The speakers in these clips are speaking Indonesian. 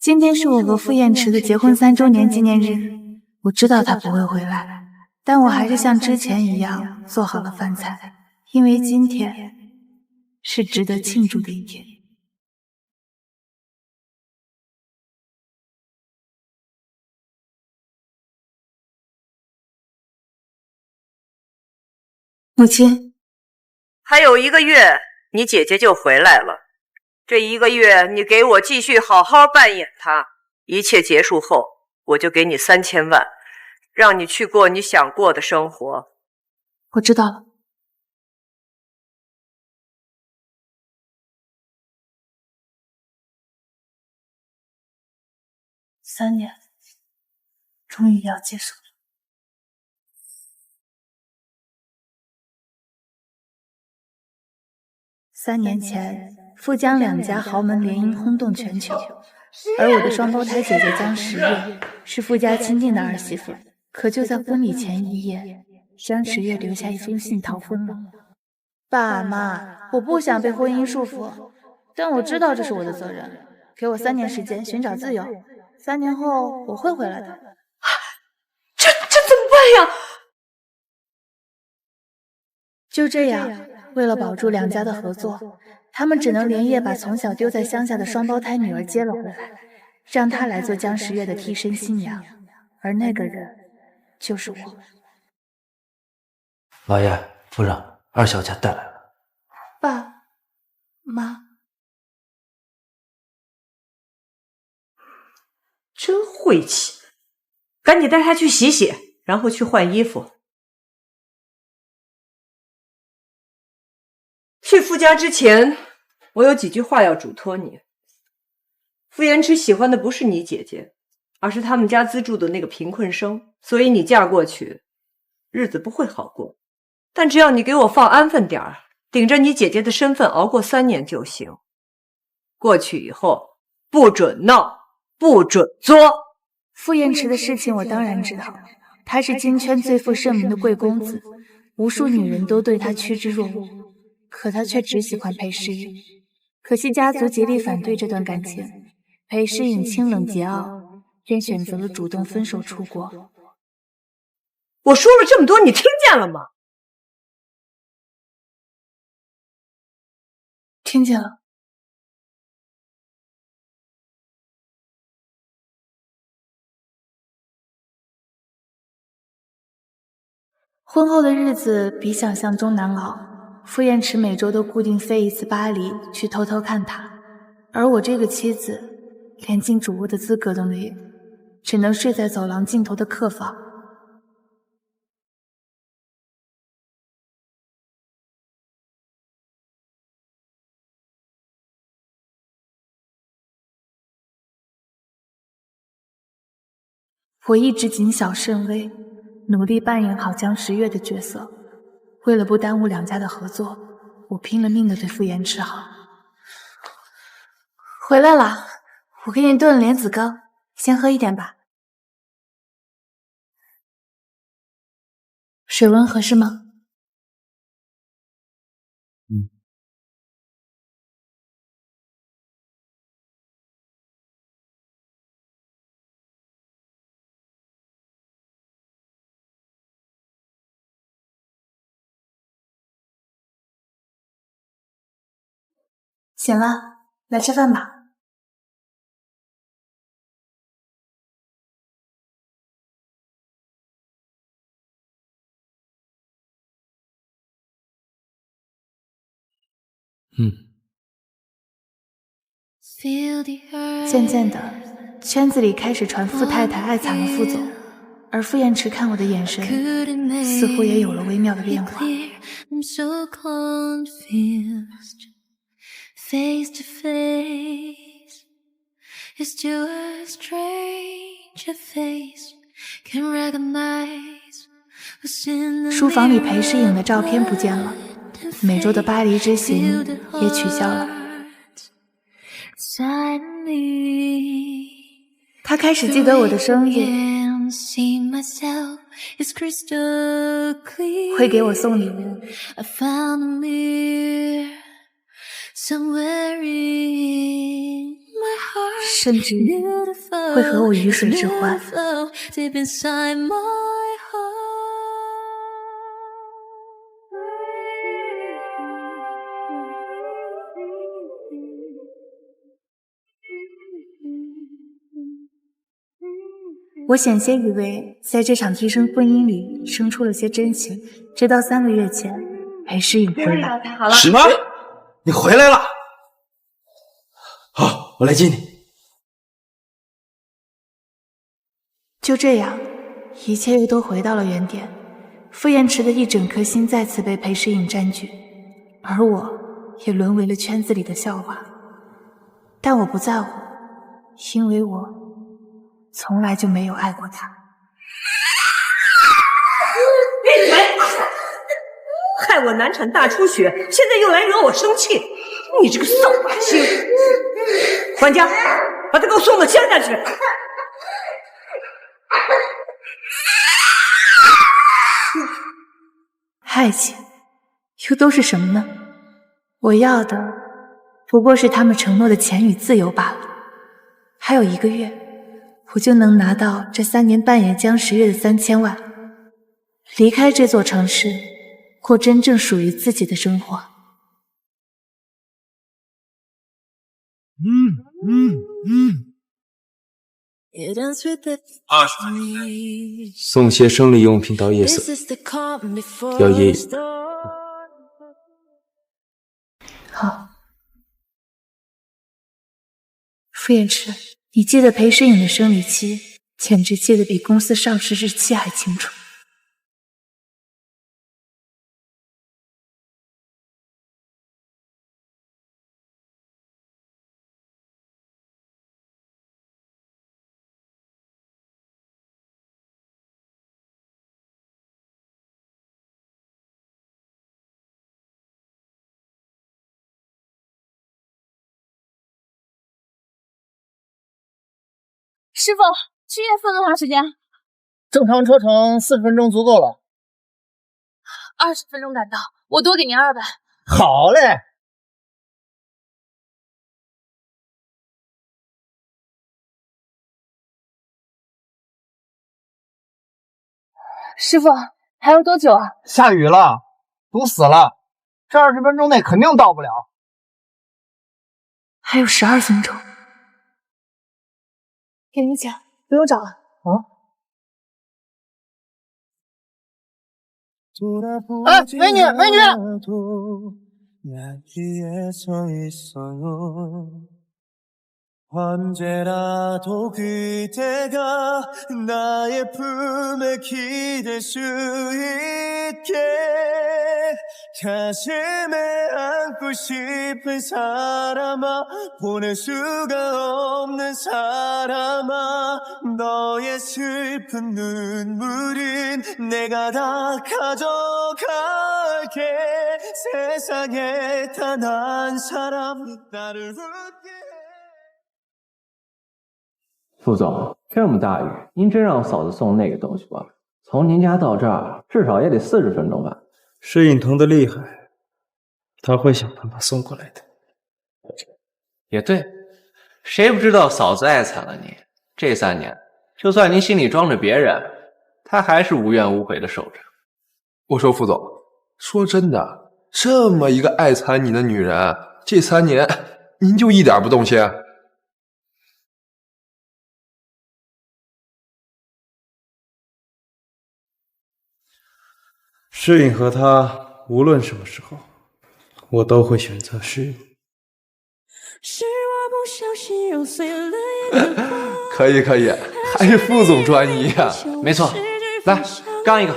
今天是我和傅燕池的结婚3周年纪念日，我知道他不会回来，但我还是像之前一样做好了饭菜，因为今天是值得庆祝的一天。母亲，还有1个月，你姐姐就回来了。这1个月，你给我继续好好扮演她。一切结束后，我就给你3000万，让你去过你想过的生活。我知道了。3年，终于要结束了。3年前，傅江两家豪门联姻轰动全球，而我的双胞胎姐姐江时月是傅家亲定的儿媳妇。可就在婚礼前1夜，江时月留下一封信逃婚了。爸妈，我不想被婚姻束缚，但我知道这是我的责任。给我3年时间寻找自由，3年后我会回来的。这怎么办呀？就这样，为了保住两家的合作，他们只能连夜把从小丢在乡下的双胞胎女儿接了回来，让她来做江时月的替身新娘，而那个人就是我。老爷、夫人，二小姐带来了。爸妈，真晦气！赶紧带她去洗洗，然后去换衣服。去傅家之前，我有几句话要嘱托你。傅延迟喜欢的不是你姐姐，而是他们家资助的那个贫困生，所以你嫁过去，日子不会好过。但只要你给我放安分点儿，顶着你姐姐的身份熬过3年就行。过去以后，不准闹，不准作。傅延迟的事情我当然知道，他是金圈最负盛名的贵公子，无数女人都对他趋之若鹜。可他却只喜欢裴诗颖，可惜家族极力反对这段感情。裴诗颖清冷桀骜，便选择了主动分手出国。我说了这么多，你听见了吗？听见了。婚后的日子比想象中难熬。傅延迟每周都固定飞1次巴黎去偷偷看他，而我这个妻子连进主卧的资格都没有，只能睡在走廊尽头的客房。我一直谨小慎微，努力扮演好江时月的角色。为了不耽误两家的合作，我拼了命的对傅延迟好。回来了，我给你炖了莲子糕，先喝一点吧。水温合适吗？醒了，来吃饭吧。渐渐的，圈子里开始传傅太太爱惨了傅总，而傅延迟看我的眼神似乎也有了微妙的变化。书房里裴诗颖的照片不见了，每周的巴黎之行也取消了。他开始记得我的生日，会给我送礼物。甚至会和我鱼水之欢。我险些以为在这场替身婚姻里生出了些真情，直到3个月前裴诗颖回来。好了，什么？你回来了？好，我来接你。就这样，一切又都回到了原点。傅延池的一整颗心再次被裴诗颖占据，而我也沦为了圈子里的笑话。但我不在乎，因为我从来就没有爱过他。闭嘴！害我难产大出血，现在又来惹我生气，你这个扫把星！管家，把他给我送到乡下去！爱情又都是什么呢？我要的不过是他们承诺的钱与自由罢了。还有1个月，我就能拿到这3年扮演江时月的3000万，离开这座城市，过真正属于自己的生活。送些生理用品到夜色，要夜饮。好。傅延池，你记得裴诗颖的生理期，简直记得比公司上市日期还清楚。师傅，去叶峰多长时间？正常车程40分钟足够了。20分钟赶到，我多给您200。好嘞。师傅，还要多久啊？下雨了，堵死了，这20分钟内肯定到不了。还有12分钟。给您钱，不用找了。哎，美女，美女！ 언제라도 그대가 나의 품에 기댈 수 있게 가슴에 안고 싶은 사람아 보낼 수가 없는 사람아 너의 슬픈 눈물은 내가 다 가져갈게 세상에 단 한 사람 나를 웃게 傅总，这么大雨，您真让嫂子送那个东西吧？从您家到这儿至少也得40分钟吧？诗颖疼得厉害，他会想办法送过来的。也对，谁不知道嫂子爱惨了你？这3年，就算您心里装着别人，她还是无怨无悔的守着。我说傅总，说真的，这么一个爱惨你的女人，这3年您就一点不动心？诗颖和他无论什么时候，我都会选择诗颖。可以可以，还是傅总专一啊！没错，来干一个。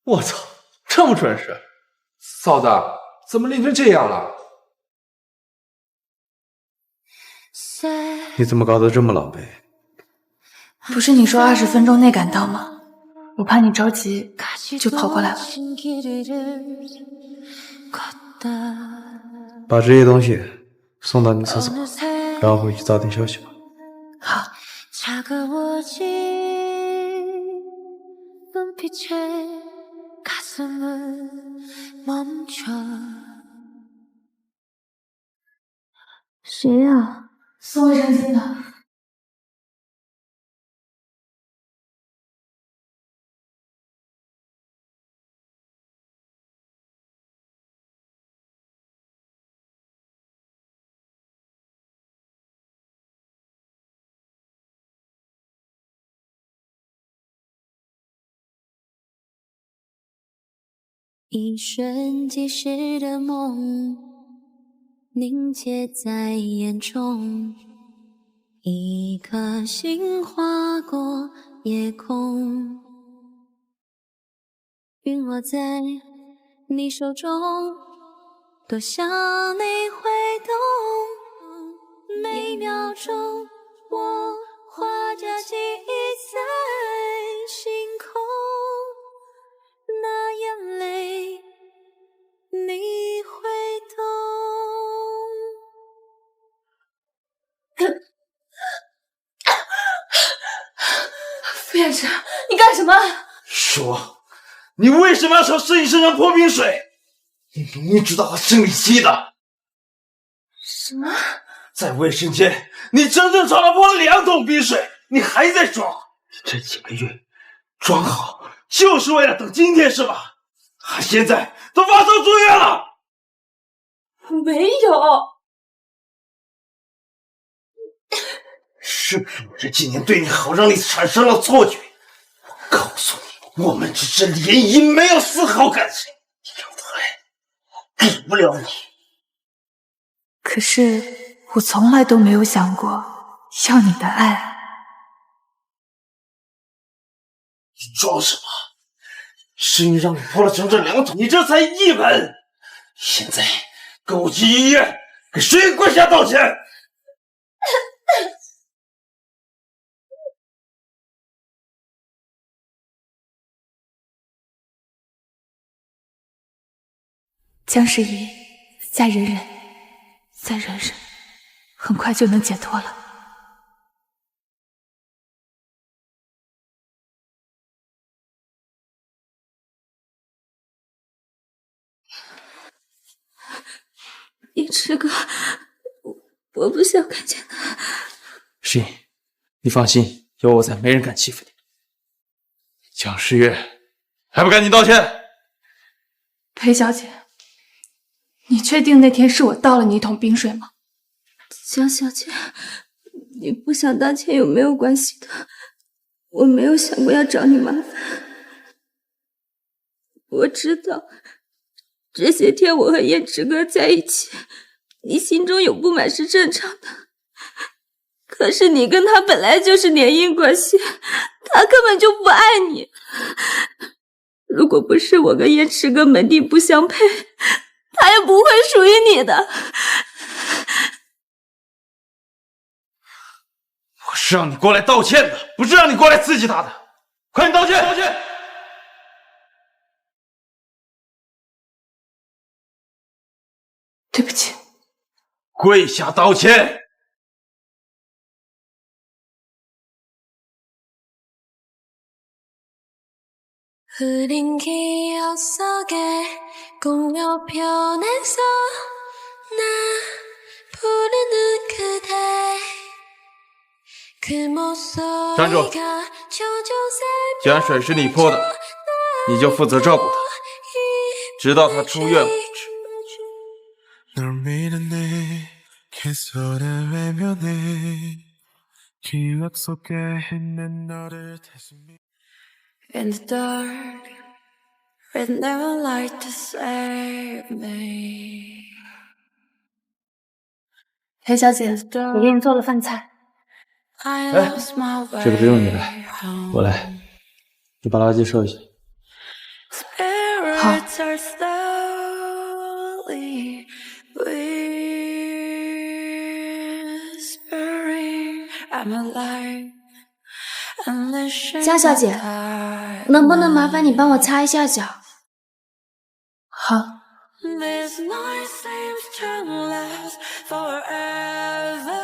我操，这么准时！嫂子，怎么淋成这样了？你怎么搞得这么狼狈？不是你说20分钟内赶到吗？我怕你着急，就跑过来了。把这些东西送到你厕所，然后回去早点休息吧。好。 흐려진 눈빛에 가슴을 멈춰.谁呀？送卫生巾的。一瞬即逝的梦，凝结在眼中，一颗心划过夜空，陨落在你手中，多想你会懂。每秒钟，我画着记忆在星空，那眼泪你会懂。傅院长，你干什么？说，你为什么要朝世仪身上泼冰水？你明明知道她生理期的。什么？在卫生间，你整整朝她泼了2桶冰水，你还在装？这几个月装好，就是为了等今天是吧？她现在都发烧住院了。没有。是不是我这几年对你好，让你产生了错觉？我告诉你，我们只是联谊，没有丝毫感情。你要的爱，给不了你。可是我从来都没有想过要你的爱。你装什么？世英让你泼了整整2桶，你这才1盆。现在跟我去医院，给世英跪下道歉。江世仪，再忍忍，再忍忍，很快就能解脱了。叶池哥，我不想看见他。世隐，你放心，有我在，没人敢欺负你。蒋诗月，还不赶紧道歉！裴小姐，你确定那天是我倒了你1桶冰水吗？江小姐，你不想道歉有没有关系的，我没有想过要找你麻烦。我知道这些天我和燕池哥在一起，你心中有不满是正常的。可是你跟他本来就是联姻关系，他根本就不爱你。如果不是我跟燕池哥门第不相配，他也不会属于你的。我是让你过来道歉的，不是让你过来刺激他的。快点道歉！道歉！对不起。跪下道歉！흐린 기억 속에 공룡편에서 나 부르는 그대 그 목소리가 조종새 既然水是你泼的，你就负责照顾他，直到他出院为止。 널 밀어내 개설의 외면에 기억 속에 있는 너를 다시 In the dark, with no light to save me. 裴小姐，我给你做了饭菜。I lost my way 这个不用你来，我来。你把垃圾收一下。 Spirits are slowly whispering I'm alive. 江小姐，能不能麻烦你帮我擦一下脚？好。 This night seems to last forever.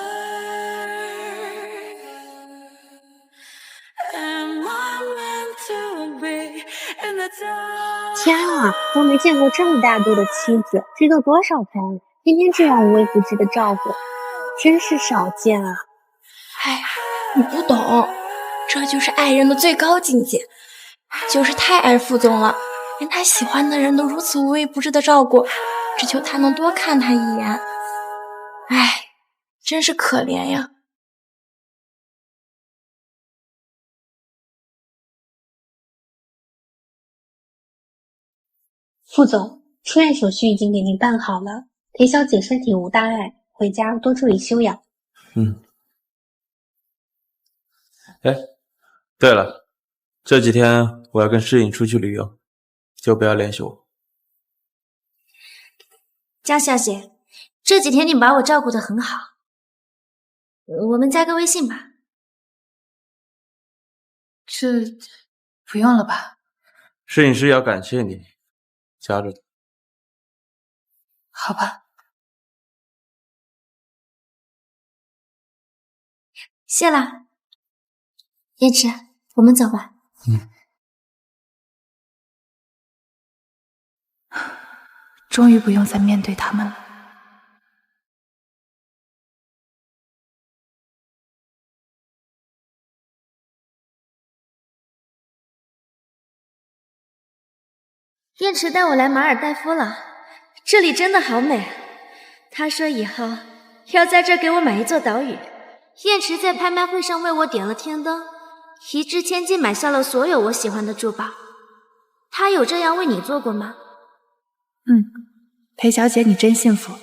天啊，都没见过这么大度的妻子，这都多少载了，天天这样无微不至的照顾，真是少见啊！哎，你不懂，这就是爱人的最高境界，就是太爱傅总了，连他喜欢的人都如此无微不至的照顾，只求他能多看他一眼。哎，真是可怜呀。傅总，出院手续已经给您办好了，裴小姐身体无大碍，回家多注意休养。哎，对了，这几天我要跟诗颖出去旅游，就不要联系我。江小姐，这几天你把我照顾得很好，我们加个微信吧。这不用了吧？摄影师要感谢你，加着的。好吧。谢啦，燕池，我们走吧。终于不用再面对他们了。燕池带我来马尔代夫了，这里真的好美。他说以后要在这给我买一座岛屿。燕池在拍卖会上为我点了天灯，一掷千金买下了所有我喜欢的珠宝。他有这样为你做过吗？裴小姐，你真幸福。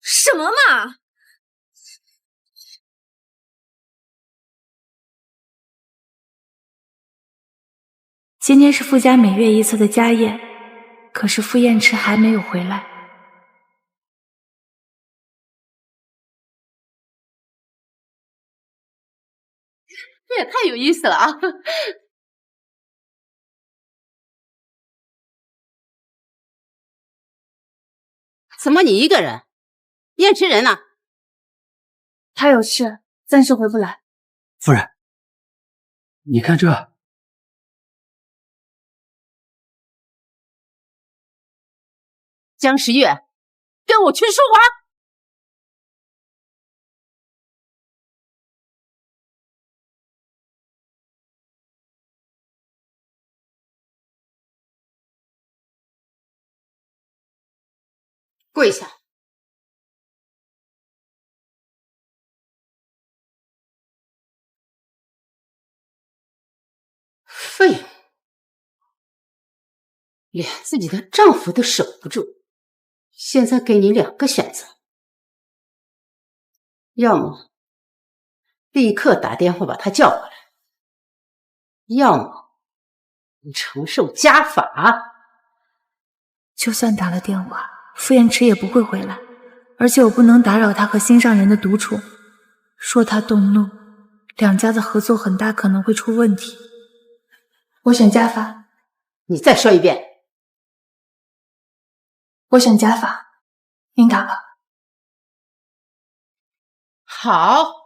什么嘛！今天是傅家每月一次的家宴，可是傅燕池还没有回来。这也太有意思了啊！怎么你一个人？燕池人呢？他有事，暂时回不来。夫人，你看这。江时月，跟我去说话。跪下！废物，连自己的丈夫都守不住。现在给你2个选择，要么立刻打电话把他叫过来，要么你承受家法。就算打了电话，傅燕池也不会回来，而且我不能打扰他和心上人的独处。若他动怒，两家的合作很大可能会出问题。我选家法。你再说一遍。我选家法，您打吧。好。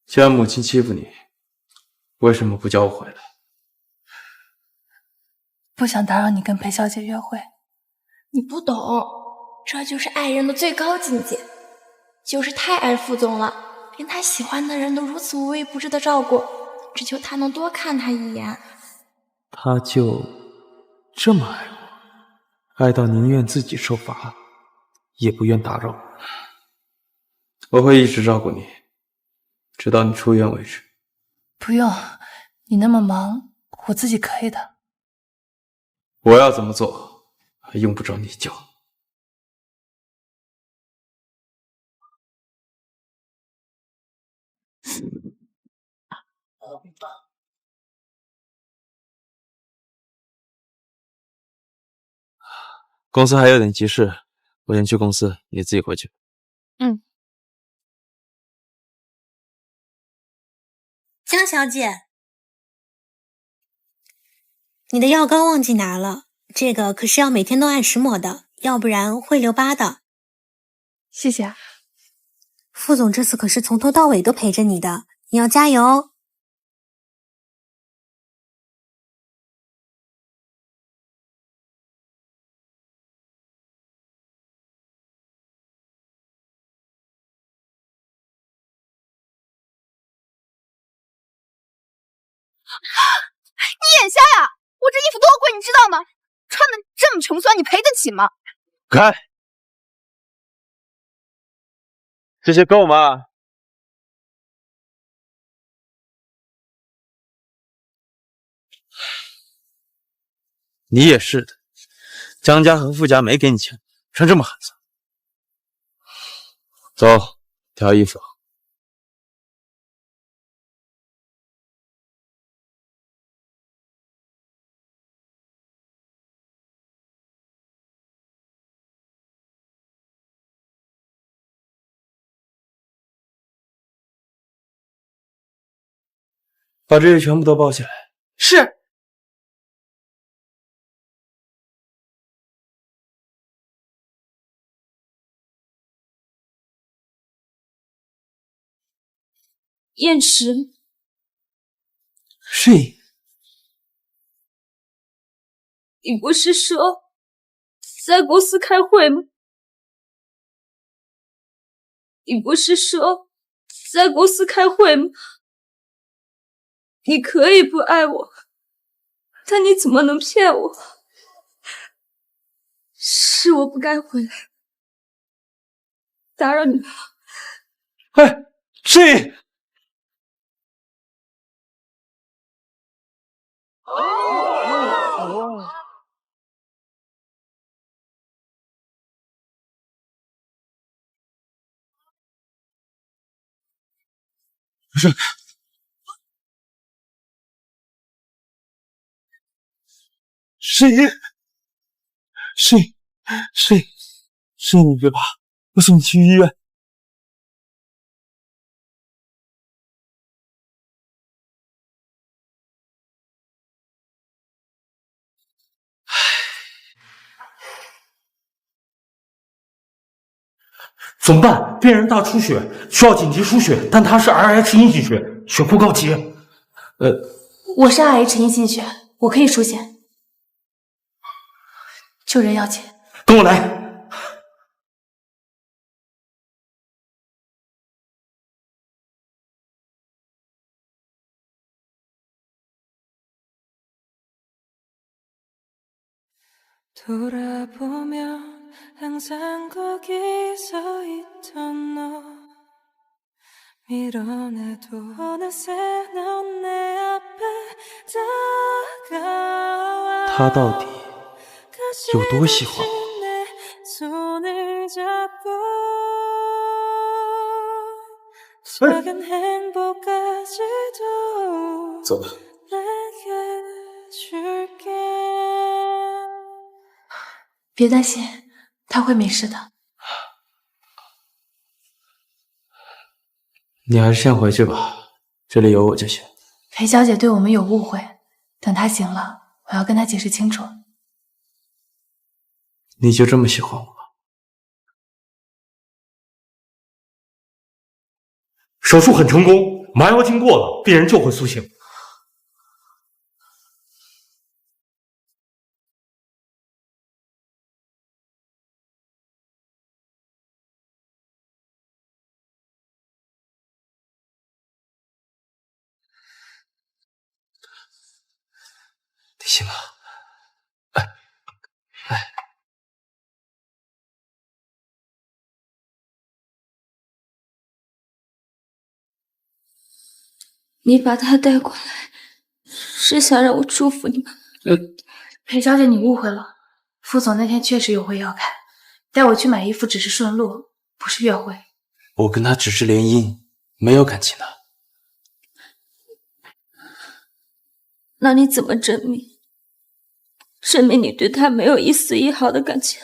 既然母亲欺负你，为什么不叫我回来？不想打扰你跟裴小姐约会。你不懂，这就是爱人的最高境界，就是太爱傅总了，连他喜欢的人都如此无微不至的照顾，只求他能多看他一眼。他就这么爱我，爱到宁愿自己受罚，也不愿打扰我。我会一直照顾你，直到你出院为止。不用，你那么忙，我自己可以的。我要怎么做，还用不着你教。公司还有点急事，我先去公司，你自己回去。嗯。江小姐，你的药膏忘记拿了，这个可是要每天都按时抹的，要不然会留疤的。谢谢啊。副总这次可是从头到尾都陪着你的，你要加油哦。你眼瞎呀！我这衣服多贵，你知道吗？穿的这么穷酸，你赔得起吗？开，这些够吗？你也是的，江家和傅家没给你钱，穿这么寒酸。走，挑衣服。把这些全部都包起来。是。燕池，是。你不是说在公司开会吗？你不是说在公司开会吗？你可以不爱我，但你怎么能骗我？是我不该回来，打扰你了。哎，这。不是，是你别怕，我送你去医院。怎么办？病人大出血，需要紧急输血，但他是 Rh 阴性血，血库告急。我是 RH 阴性血，我可以输血。救人要钱，跟我来。他到底有多喜欢我？走吧。别担心，他会没事的。你还是先回去吧，这里有我就行。裴小姐对我们有误会，等她醒了，我要跟她解释清楚。你就这么喜欢我吗？手术很成功，麻药经过了，病人就会苏醒。你醒了。你把他带过来，是想让我祝福你吗？裴小姐，你误会了，副总那天确实有会要开，带我去买衣服只是顺路，不是约会。我跟他只是联姻，没有感情的。那你怎么证明？证明你对他没有一丝一毫的感情？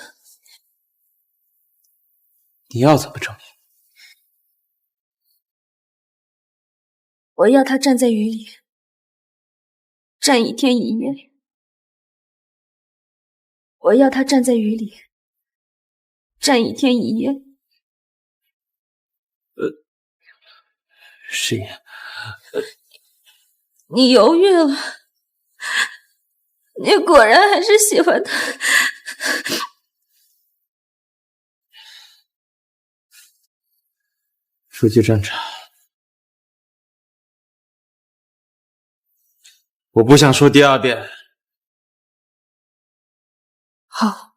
你要怎么证明？我要他站在雨里，站1天1夜。我要他站在雨里，站1天1夜。誓言，你犹豫了，你果然还是喜欢他。出去站着。我不想说第2遍。好。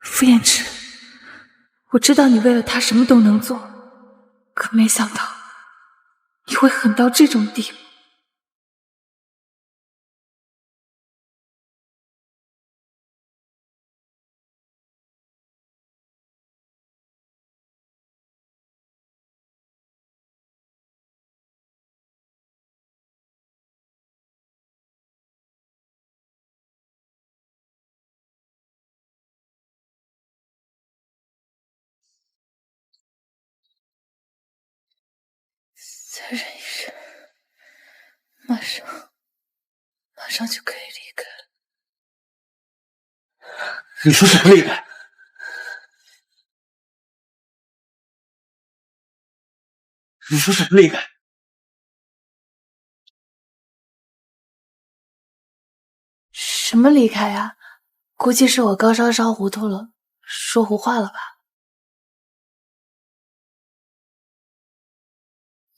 傅彦池，我知道你为了他什么都能做，可没想到你会狠到这种地步。再忍一忍，马上就可以离开了。你说什么离开？你说什么离开？什么离开呀？估计是我高烧烧糊涂了，说胡话了吧？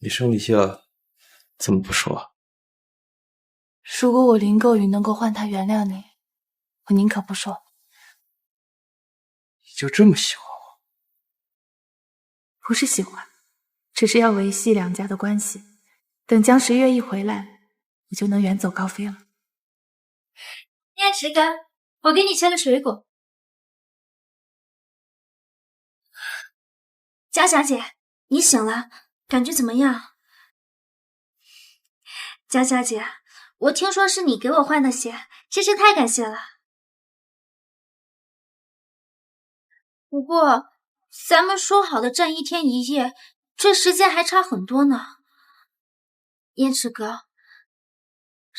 你生理期了，怎么不说？如果我林购宇能够换他原谅你，我宁可不说。你就这么喜欢我？不是喜欢，只是要维系两家的关系。等江时月一回来，我就能远走高飞了。燕池哥，我给你切了水果。江小姐，你醒了，感觉怎么样？江小姐，我听说是你给我换的鞋，真是太感谢了。不过，咱们说好的站1天1夜，这时间还差很多呢。燕池哥，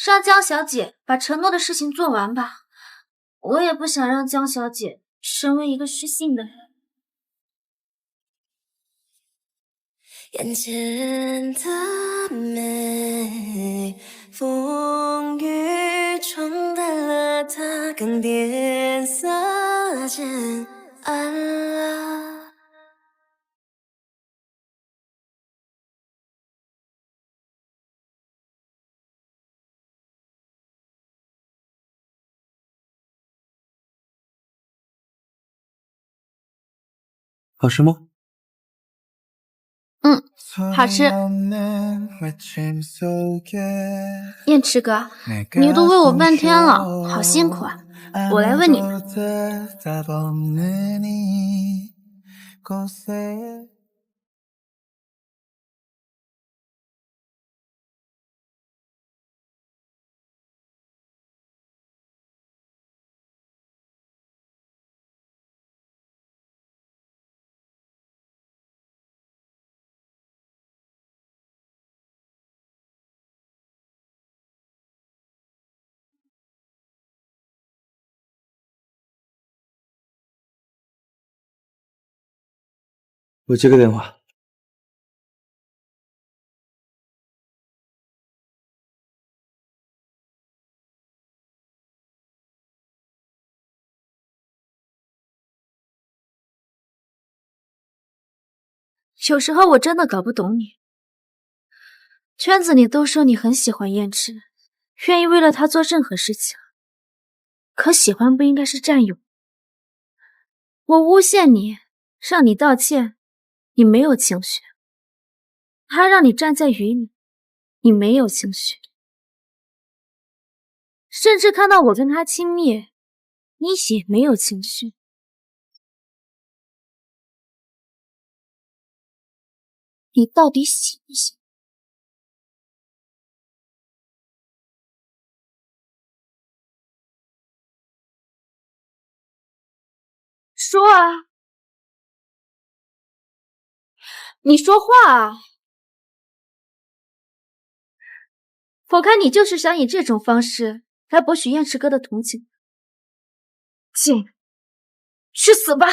让江小姐把承诺的事情做完吧。我也不想让江小姐成为一个失信的人。眼前的美，风雨冲淡了它，更变色渐暗了。好吃吗？好吃。燕池哥，你都喂我半天了，好辛苦啊！我来问你们，我接个电话。有时候我真的搞不懂你。圈子里都说你很喜欢燕池，愿意为了他做任何事情。可喜欢不应该是占有。我诬陷你，让你道歉，你没有情绪；他让你站在雨里，你没有情绪。甚至看到我跟他亲密，你也没有情绪。你到底喜不喜欢？说啊！你说话啊！我看你就是想以这种方式来博取燕池哥的同情。贱人，去死吧！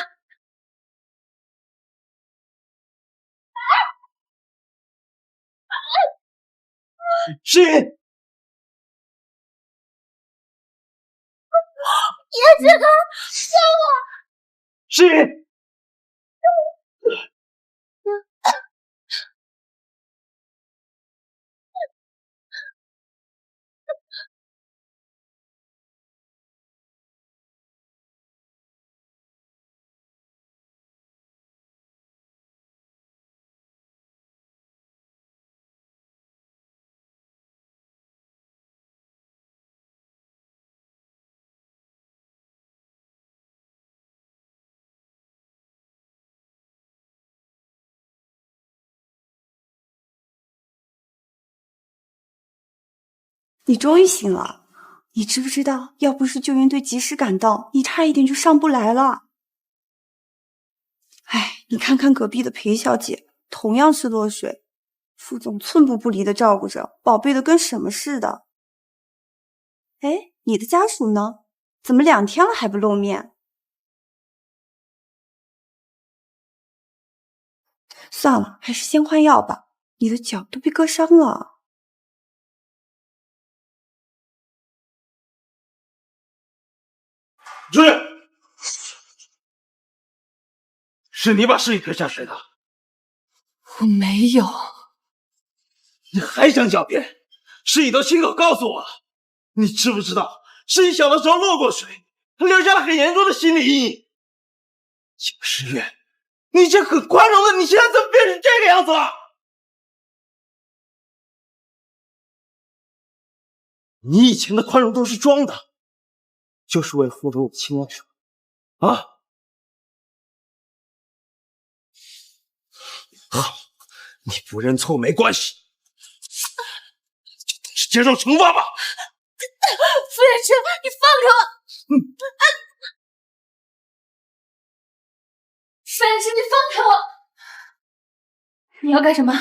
诗音，燕池哥，救我！诗音。你终于醒了，你知不知道，要不是救援队及时赶到，你差一点就上不来了。哎，你看看隔壁的裴小姐，同样是落水，副总寸步不离的照顾着，宝贝的跟什么似的。哎，你的家属呢？怎么2天了还不露面？算了，还是先换药吧，你的脚都被割伤了。主任，是你把诗意推下水的？我没有。你还想狡辩？诗意都亲口告诉我了。你知不知道，诗意小的时候落过水，她留下了很严重的心理阴影。景诗月，你以前很宽容的，你现在怎么变成这个样子了？你以前的宽容都是装的，就是为了获得我的青睐是吧？啊？好，你不认错没关系，就等着接受惩罚吧。傅远池，你放开我！傅远池，你放开我！你要干什么？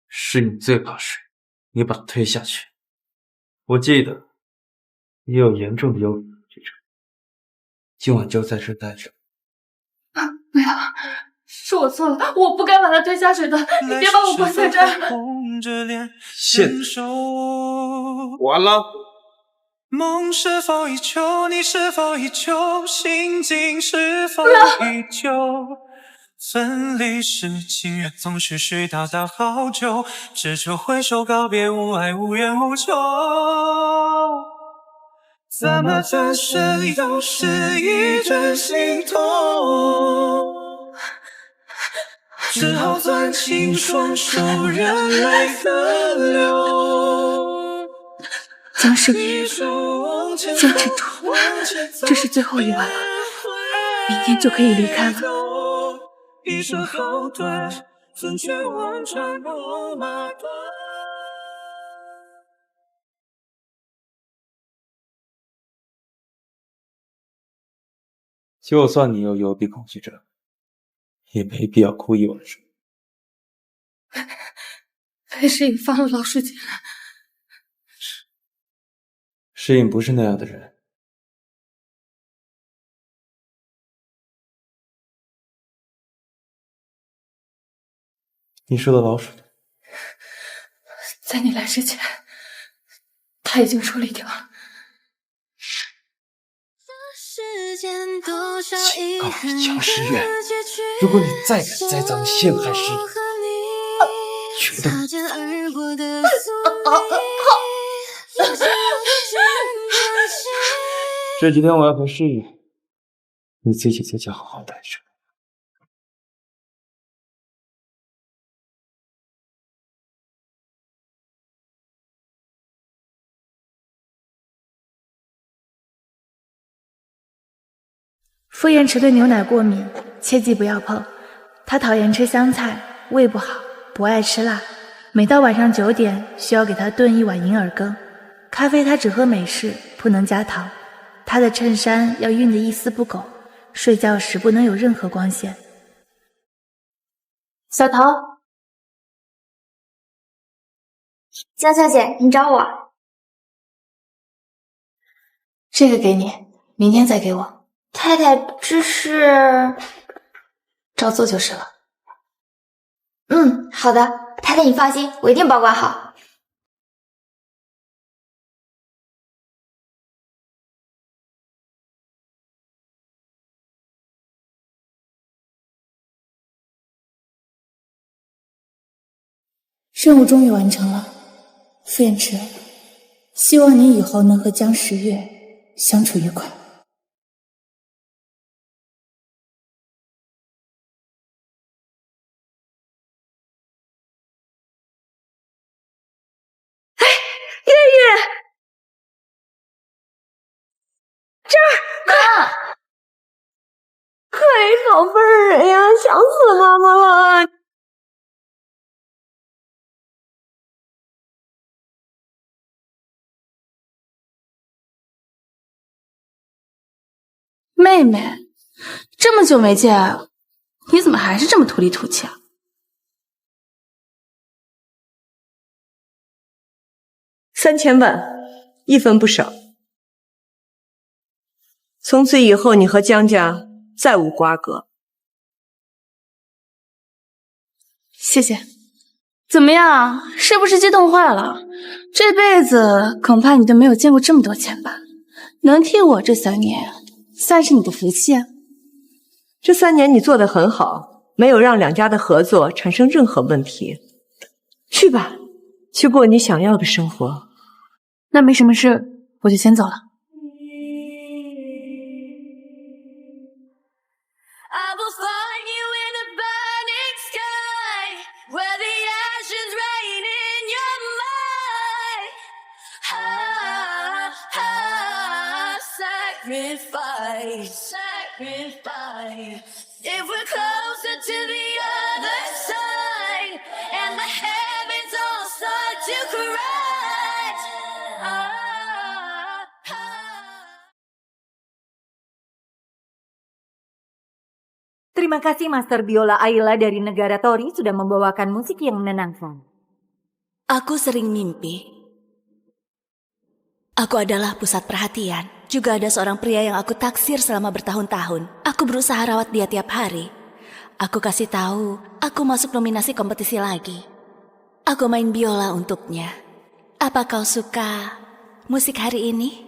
是你最怕水，你把他推下去。我记得你有严重的忧郁症，今晚就在这待着。不要，是我错了，我不该把他推下水的，你别把我关在这儿。现在完了。梦是否依旧？你是否依旧？心境是否依旧？分离时，情缘总是絮叨叨好久，只求挥手告别，无爱无怨无求。怎么转身又是一阵心痛？只好攥紧双手，任泪奔流。江世宇，坚持住，这是最后一晚了，明天就可以离开了。一声后退，尊却望穿过马端。就算你有幽闭恐惧症，也没必要哭一晚上。裴世隐放了老书进来。诗颖不是那样的人。你说的老鼠的，在你来之前，他已经处理掉了。这世告诉江诗月，如果你再敢栽赃陷害师爷，绝对这几天我要陪诗雨，你自己在家好好待着。傅延池对牛奶过敏，切记不要碰。他讨厌吃香菜，胃不好，不爱吃辣。每到晚上9点，需要给他炖一碗银耳羹。咖啡他只喝美式，不能加糖。他的衬衫要熨得一丝不苟，睡觉时不能有任何光线。小桃，江小姐，你找我？这个给你，明天再给我。太太，这是……照做就是了。好的，太太你放心，我一定保管好。任务终于完成了，傅延池，希望你以后能和江时月相处愉快。嘿，宝贝儿呀，想死妈妈了！妹妹，这么久没见，你怎么还是这么土里土气啊？3000万，一分不少。从此以后，你和江家再无瓜葛。谢谢。怎么样，是不是激动坏了？这辈子恐怕你都没有见过这么多钱吧？能替我这3年，算是你的福气啊。这3年你做得很好，没有让两家的合作产生任何问题。去吧，去过你想要的生活。那没什么事，我就先走了。If we're closer to the other side and the heavens all start to cry. Terima kasih Master Biola Ayla dari negara Tori sudah membawakan musik yang menenangkan. Aku sering mimpi. Aku adalah pusat perhatian. Juga ada seorang pria yang aku taksir selama bertahun-tahun. Aku berusaha rawat dia tiap hari. Aku kasih tahu, aku masuk nominasi kompetisi lagi. Aku main biola untuknya. Apa kau suka musik hari ini?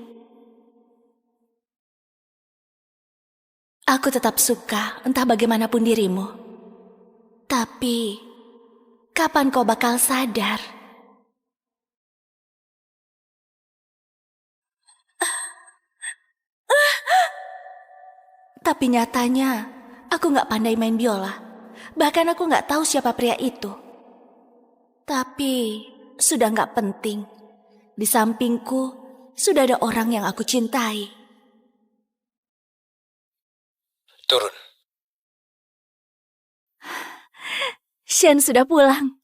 Aku tetap suka, entah bagaimanapun dirimu. Tapi, kapan kau bakal sadar? Tapi nyatanya, aku gak pandai main biola. Bahkan aku gak tahu siapa pria itu. Tapi, sudah gak penting. Di sampingku, sudah ada orang yang aku cintai. Turun. Shen sudah pulang.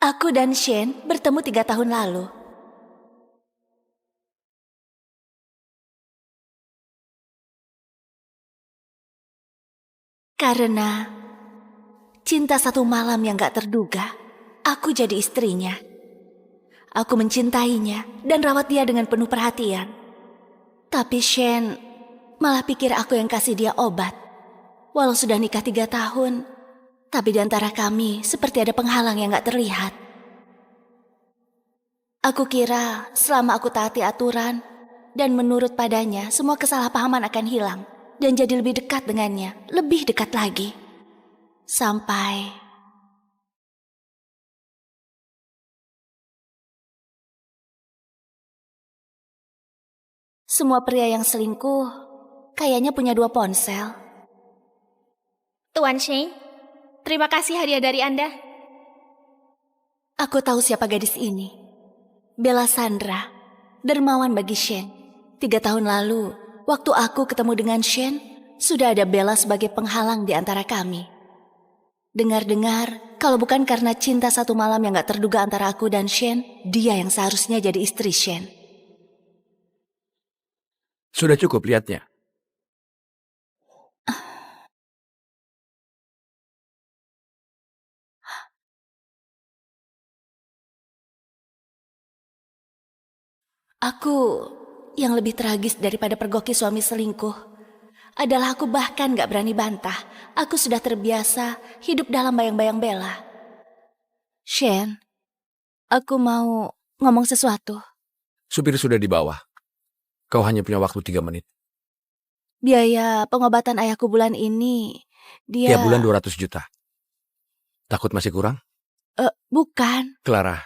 Aku dan Shen bertemu 3 tahun lalu. Karena cinta satu malam yang gak terduga, aku jadi istrinya. Aku mencintainya dan rawat dia dengan penuh perhatian. Tapi Shen malah pikir aku yang kasih dia obat. Walau sudah nikah 3 tahun, tapi di antara kami seperti ada penghalang yang gak terlihat. Aku kira selama aku taati aturan Dan menurut padanya, semua kesalahpahaman akan hilang dan jadi lebih dekat dengannya, lebih dekat lagi. Sampai semua pria yang selingkuh kayaknya punya 2 ponsel. Tuan Shane, terima kasih hadiah dari Anda. Aku tahu siapa gadis ini. Bella Sandra, dermawan bagi Shane. 3 tahun lalu, waktu aku ketemu dengan Shane, sudah ada Bella sebagai penghalang di antara kami. Dengar-dengar, kalau bukan karena cinta satu malam yang gak terduga antara aku dan Shane, dia yang seharusnya jadi istri Shane. Sudah cukup lihatnya. Aku yang lebih tragis daripada pergoki suami selingkuh adalah aku bahkan gak berani bantah. Aku sudah terbiasa hidup dalam bayang-bayang Bella. Shane, aku mau ngomong sesuatu. Supir sudah di bawah. Kau hanya punya waktu 3 menit. Biaya pengobatan ayahku bulan ini, dia... Tiap bulan 200 juta. Takut masih kurang? Bukan. Clara,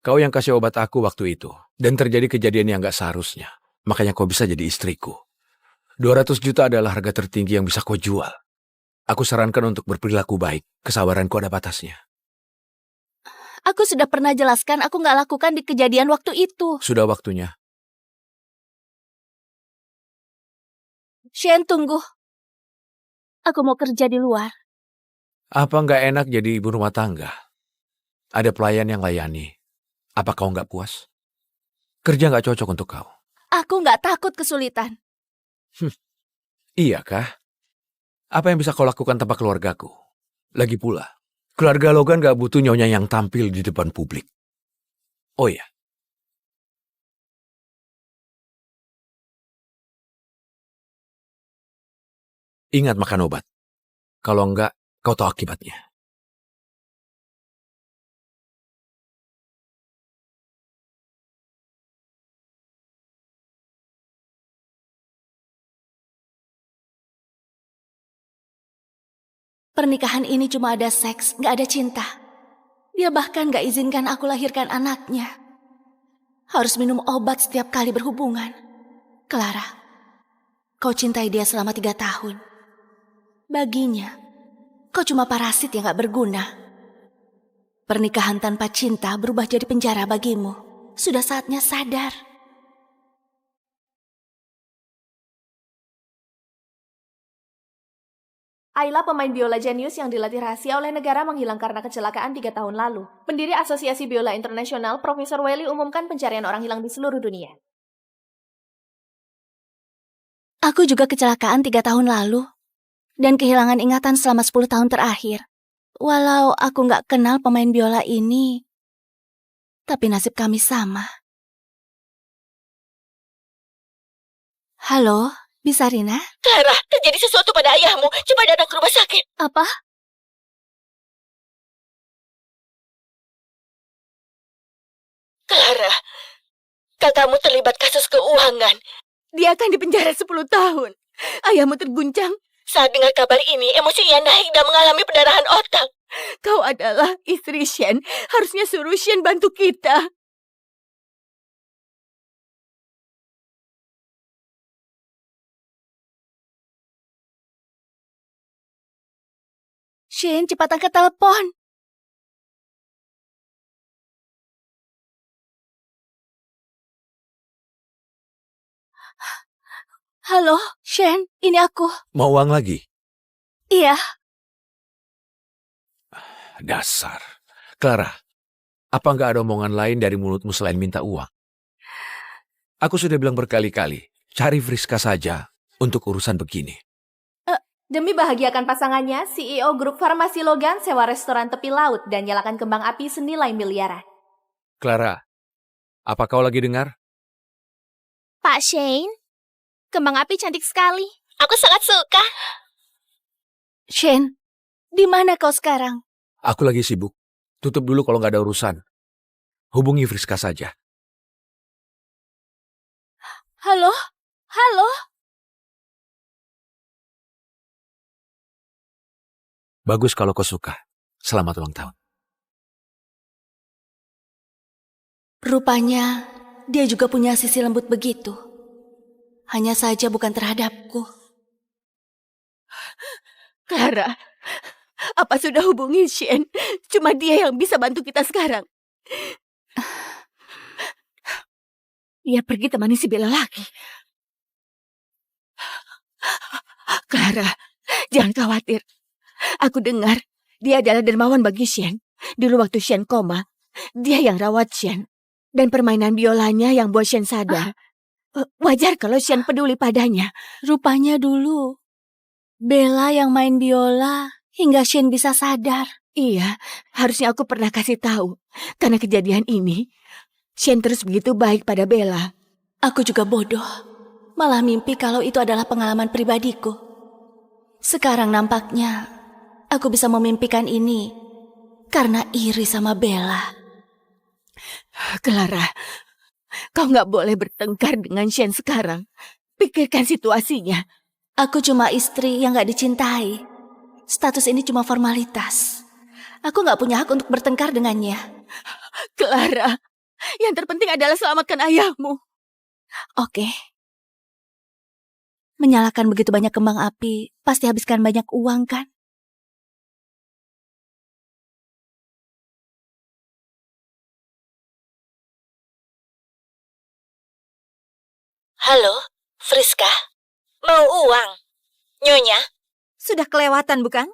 kau yang kasih obat aku waktu itu. Dan terjadi kejadian yang gak seharusnya. Makanya kau bisa jadi istriku. 200 juta adalah harga tertinggi yang bisa kau jual. Aku sarankan untuk berperilaku baik. Kesabaranku ada batasnya. Aku sudah pernah jelaskan aku gak lakukan di kejadian waktu itu. Sudah waktunya. Shane, tunggu. Aku mau kerja di luar. Apa gak enak jadi ibu rumah tangga? Ada pelayan yang layani. Apa kau gak puas? Kerja gak cocok untuk kau. Aku gak takut kesulitan. Iya kah? Apa yang bisa kau lakukan tanpa keluargaku? Lagi pula, keluarga Logan gak butuh nyonya yang tampil di depan publik. Oh ya. Ingat makan obat. Kalau enggak, kau tahu akibatnya. Pernikahan ini cuma ada seks, gak ada cinta. Dia bahkan gak izinkan aku lahirkan anaknya. Harus minum obat setiap kali berhubungan. Clara, kau cintai dia selama 3 tahun. Baginya, kau cuma parasit yang gak berguna. Pernikahan tanpa cinta berubah jadi penjara bagimu. Sudah saatnya sadar. Ayla, pemain biola jenius yang dilatih rahasia oleh negara, menghilang karena kecelakaan 3 tahun lalu. Pendiri Asosiasi Biola Internasional, Profesor Welly, umumkan pencarian orang hilang di seluruh dunia. Aku juga kecelakaan 3 tahun lalu. Dan kehilangan ingatan selama 10 tahun terakhir. Walau aku gak kenal pemain biola ini, tapi nasib kami sama. Halo, Bisarina? Clara, terjadi sesuatu pada ayahmu. Coba datang ke rumah sakit. Apa? Clara, kakakmu terlibat kasus keuangan. Dia akan dipenjara 10 tahun. Ayahmu terguncang. Saat dengar kabar ini, emosi ia naik dan mengalami pendarahan otak. Kau adalah istri Shen. Harusnya suruh Shen bantu kita. Shen, cepat angkat telepon. Halo, Shen, ini aku. Mau uang lagi? Iya. Dasar. Clara, apa nggak ada omongan lain dari mulutmu selain minta uang? Aku sudah bilang berkali-kali, cari Friska saja untuk urusan begini. Demi bahagiakan pasangannya, CEO grup farmasi Logan sewa restoran tepi laut dan nyalakan kembang api senilai miliaran. Clara, apa kau lagi dengar? Pak Shane, kembang api cantik sekali. Aku sangat suka. Shane, di mana kau sekarang? Aku lagi sibuk. Tutup dulu kalau nggak ada urusan. Hubungi Friska saja. Halo? Halo? Bagus kalau kau suka. Selamat ulang tahun. Rupanya dia juga punya sisi lembut begitu. Hanya saja bukan terhadapku. Clara, apa sudah hubungi Shen? Cuma dia yang bisa bantu kita sekarang. Dia pergi temani si Bella lagi. Clara, jangan khawatir. Aku dengar dia adalah dermawan bagi Shen. Dulu waktu Shen koma, dia yang rawat Shen. Dan permainan biolanya yang buat Shen sadar. Wajar kalau Shen peduli padanya. Rupanya dulu Bella yang main biola hingga Shen bisa sadar. Iya, harusnya aku pernah kasih tahu. Karena kejadian ini, Shen terus begitu baik pada Bella. Aku juga bodoh. Malah mimpi kalau itu adalah pengalaman pribadiku. Sekarang nampaknya aku bisa memimpikan ini karena iri sama Bella. Clara, kau nggak boleh bertengkar dengan Shen sekarang. Pikirkan situasinya. Aku cuma istri yang gak dicintai. Status ini cuma formalitas. Aku gak punya hak untuk bertengkar dengannya. Clara, yang terpenting adalah selamatkan ayahmu. Oke. Menyalakan begitu banyak kembang api, pasti habiskan banyak uang kan? Halo, Friska? Mau uang? Nyonya? Sudah kelewatan, bukan?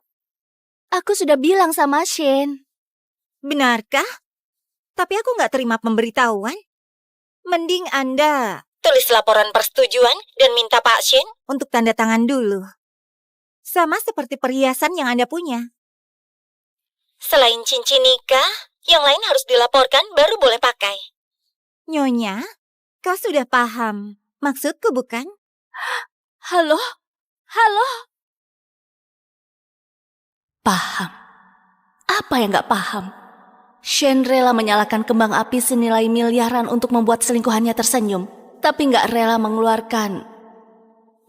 Aku sudah bilang sama Shen. Benarkah? Tapi aku nggak terima pemberitahuan. Mending Anda Tulis laporan persetujuan dan minta Pak Shen untuk tanda tangan dulu. Sama seperti perhiasan yang Anda punya. Selain cincin nikah, yang lain harus dilaporkan baru boleh pakai. Nyonya, kau sudah paham maksudku, bukan? Halo? Halo? Paham. Apa yang gak paham? Shen rela menyalakan kembang api senilai miliaran untuk membuat selingkuhannya tersenyum, tapi gak rela mengeluarkan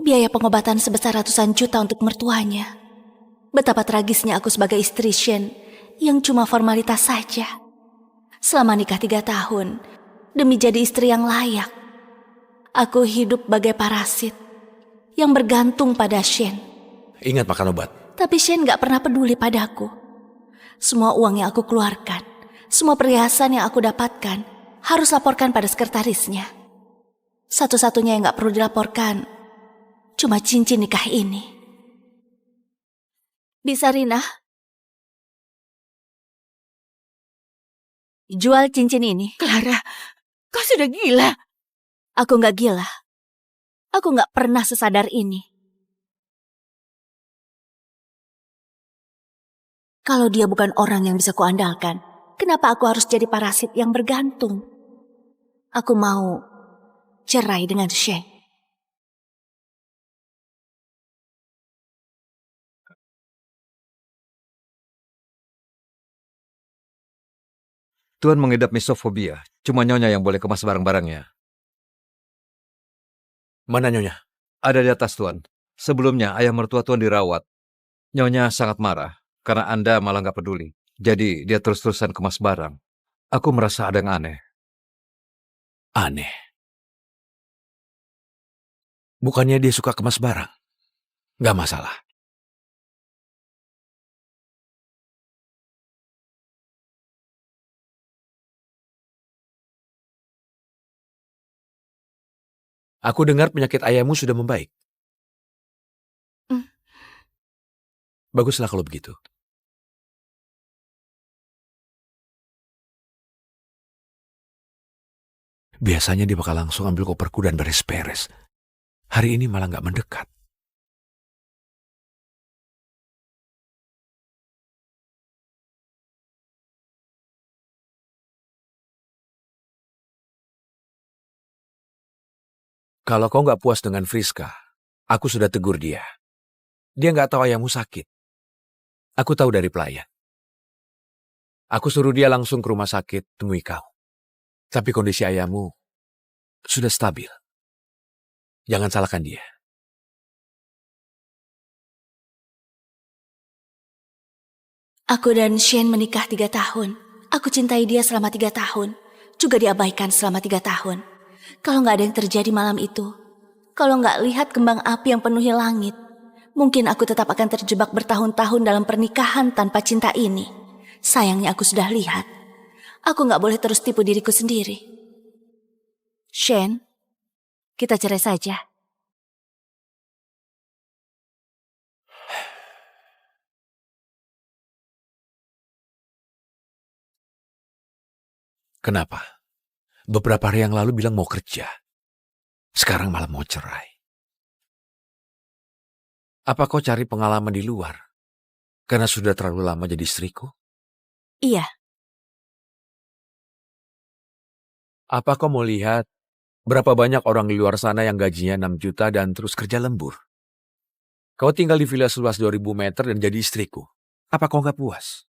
biaya pengobatan sebesar ratusan juta untuk mertuanya. Betapa tragisnya aku sebagai istri Shen yang cuma formalitas saja. Selama nikah 3 tahun, demi jadi istri yang layak, aku hidup bagai parasit yang bergantung pada Shen. Ingat makan obat. Tapi Shen gak pernah peduli padaku. Semua uang yang aku keluarkan, semua perhiasan yang aku dapatkan, harus laporkan pada sekretarisnya. Satu-satunya yang gak perlu dilaporkan, cuma cincin nikah ini. Bisa, Rina? Jual cincin ini. Clara, kau sudah gila. Aku gak gila. Aku gak pernah sesadar ini. Kalau dia bukan orang yang bisa kuandalkan, kenapa aku harus jadi parasit yang bergantung? Aku mau cerai dengan Shen. Tuan mengidap misofobia. Cuma Nyonya yang boleh kemas barang-barangnya. Mana Nyonya? Ada di atas, Tuan. Sebelumnya ayah mertua Tuan dirawat. Nyonya sangat marah karena Anda malah nggak peduli. Jadi dia terus-terusan kemas barang. Aku merasa ada yang aneh. Aneh? Bukannya dia suka kemas barang? Gak masalah. Aku dengar penyakit ayahmu sudah membaik. Baguslah kalau begitu. Biasanya dia bakal langsung ambil koperku dan beres-beres. Hari ini malah gak mendekat. Kalau kau gak puas dengan Friska, aku sudah tegur dia. Dia gak tahu ayahmu sakit. Aku tahu dari pelayan. Aku suruh dia langsung ke rumah sakit temui kau. Tapi kondisi ayahmu sudah stabil. Jangan salahkan dia. Aku dan Shane menikah 3 tahun. Aku cintai dia selama 3 tahun. Juga diabaikan selama 3 tahun. Kalau nggak ada yang terjadi malam itu, kalau nggak lihat kembang api yang penuhi langit, mungkin aku tetap akan terjebak bertahun-tahun dalam pernikahan tanpa cinta ini. Sayangnya aku sudah lihat. Aku nggak boleh terus tipu diriku sendiri. Shane, kita cerai saja. Kenapa? Beberapa hari yang lalu bilang mau kerja. Sekarang malah mau cerai. Apa kau cari pengalaman di luar? Karena sudah terlalu lama jadi istriku? Iya. Apa kau mau lihat berapa banyak orang di luar sana yang gajinya 6 juta dan terus kerja lembur? Kau tinggal di villa seluas 2000 meter dan jadi istriku. Apa kau nggak puas?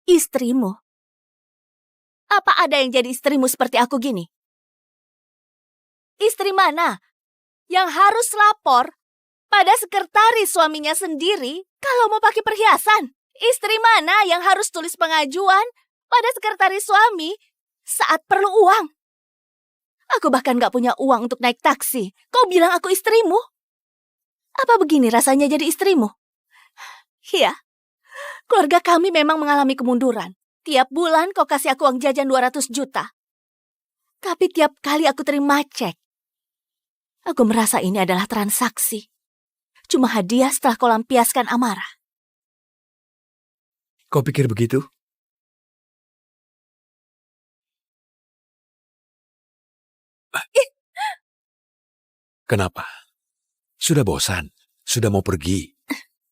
Istrimu? Apa ada yang jadi istrimu seperti aku gini? Istri mana yang harus lapor pada sekretaris suaminya sendiri kalau mau pakai perhiasan? Istri mana yang harus tulis pengajuan pada sekretaris suami saat perlu uang? Aku bahkan gak punya uang untuk naik taksi. Kau bilang aku istrimu? Apa begini rasanya jadi istrimu? Iya, keluarga kami memang mengalami kemunduran. Tiap bulan kau kasih aku uang jajan 200 juta. Tapi tiap kali aku terima cek, aku merasa ini adalah transaksi. Cuma hadiah setelah kau lampiaskan amarah. Kau pikir begitu? Kenapa? Sudah bosan? Sudah mau pergi?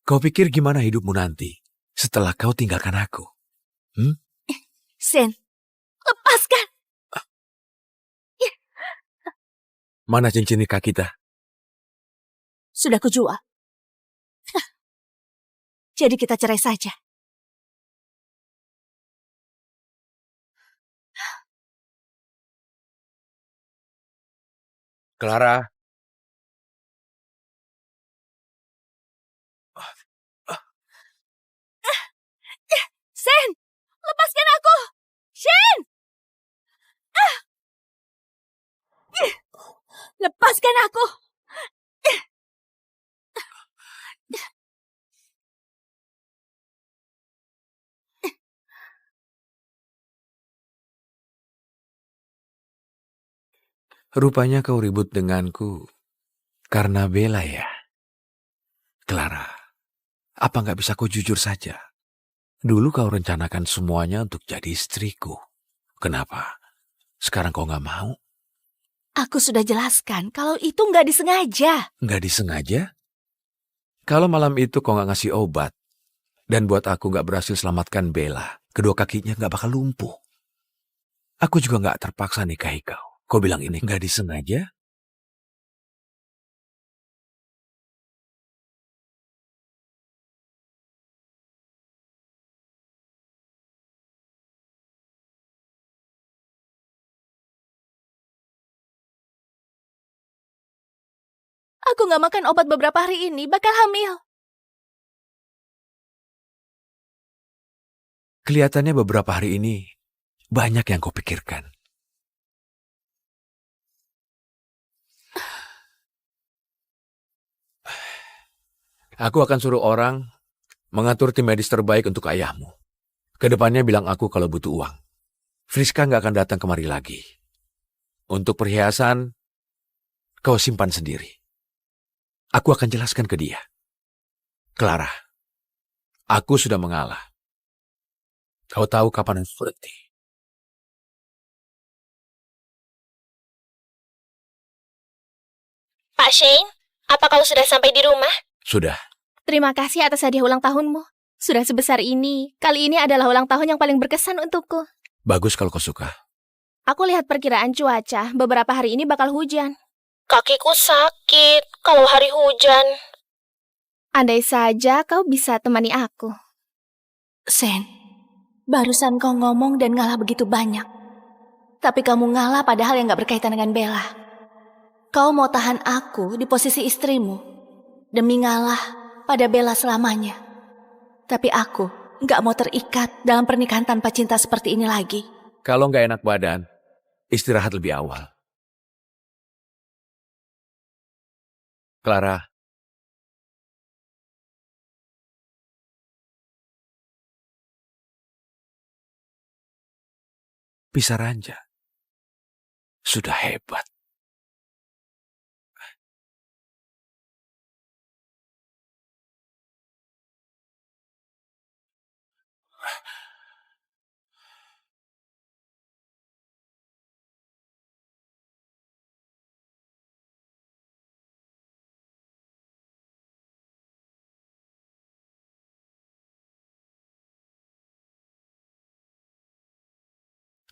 Kau pikir gimana hidupmu nanti setelah kau tinggalkan aku? Sen, lepaskan. Mana cincin nikah kita? Sudah kujual. Jadi kita cerai saja. Clara. Sen, lepaskan aku. Sen! Lepaskan aku. Rupanya kau ribut denganku karena Bella ya? Clara, apa nggak bisa kau jujur saja? Dulu kau rencanakan semuanya untuk jadi istriku. Kenapa? Sekarang kau nggak mau? Aku sudah jelaskan kalau itu nggak disengaja. Nggak disengaja? Kalau malam itu kau nggak ngasih obat, dan buat aku nggak berhasil selamatkan Bella, kedua kakinya nggak bakal lumpuh. Aku juga nggak terpaksa nikahi kau. Kau bilang ini nggak disengaja? Aku nggak makan obat beberapa hari ini, bakal hamil. Kelihatannya beberapa hari ini banyak yang kau pikirkan. Aku akan suruh orang mengatur tim medis terbaik untuk ayahmu. Kedepannya bilang aku kalau butuh uang. Friska nggak akan datang kemari lagi. Untuk perhiasan, kau simpan sendiri. Aku akan jelaskan ke dia. Clara, aku sudah mengalah. Kau tahu kapan harus berhenti. Pak Shane, apa kau sudah sampai di rumah? Sudah. Terima kasih atas hadiah ulang tahunmu. Sudah sebesar ini. Kali ini adalah ulang tahun yang paling berkesan untukku. Bagus kalau kau suka. Aku lihat perkiraan cuaca. Beberapa hari ini bakal hujan. Kakiku sakit kalau hari hujan. Andai saja kau bisa temani aku. Sen, barusan kau ngomong dan ngalah begitu banyak. Tapi kamu ngalah padahal yang gak berkaitan dengan Bella. kau mau tahan aku di posisi istrimu demi ngalah pada Bella selamanya. Tapi aku nggak mau terikat dalam pernikahan tanpa cinta seperti ini lagi. Kalau nggak enak badan, istirahat lebih awal. Clara, Pisaranja sudah hebat.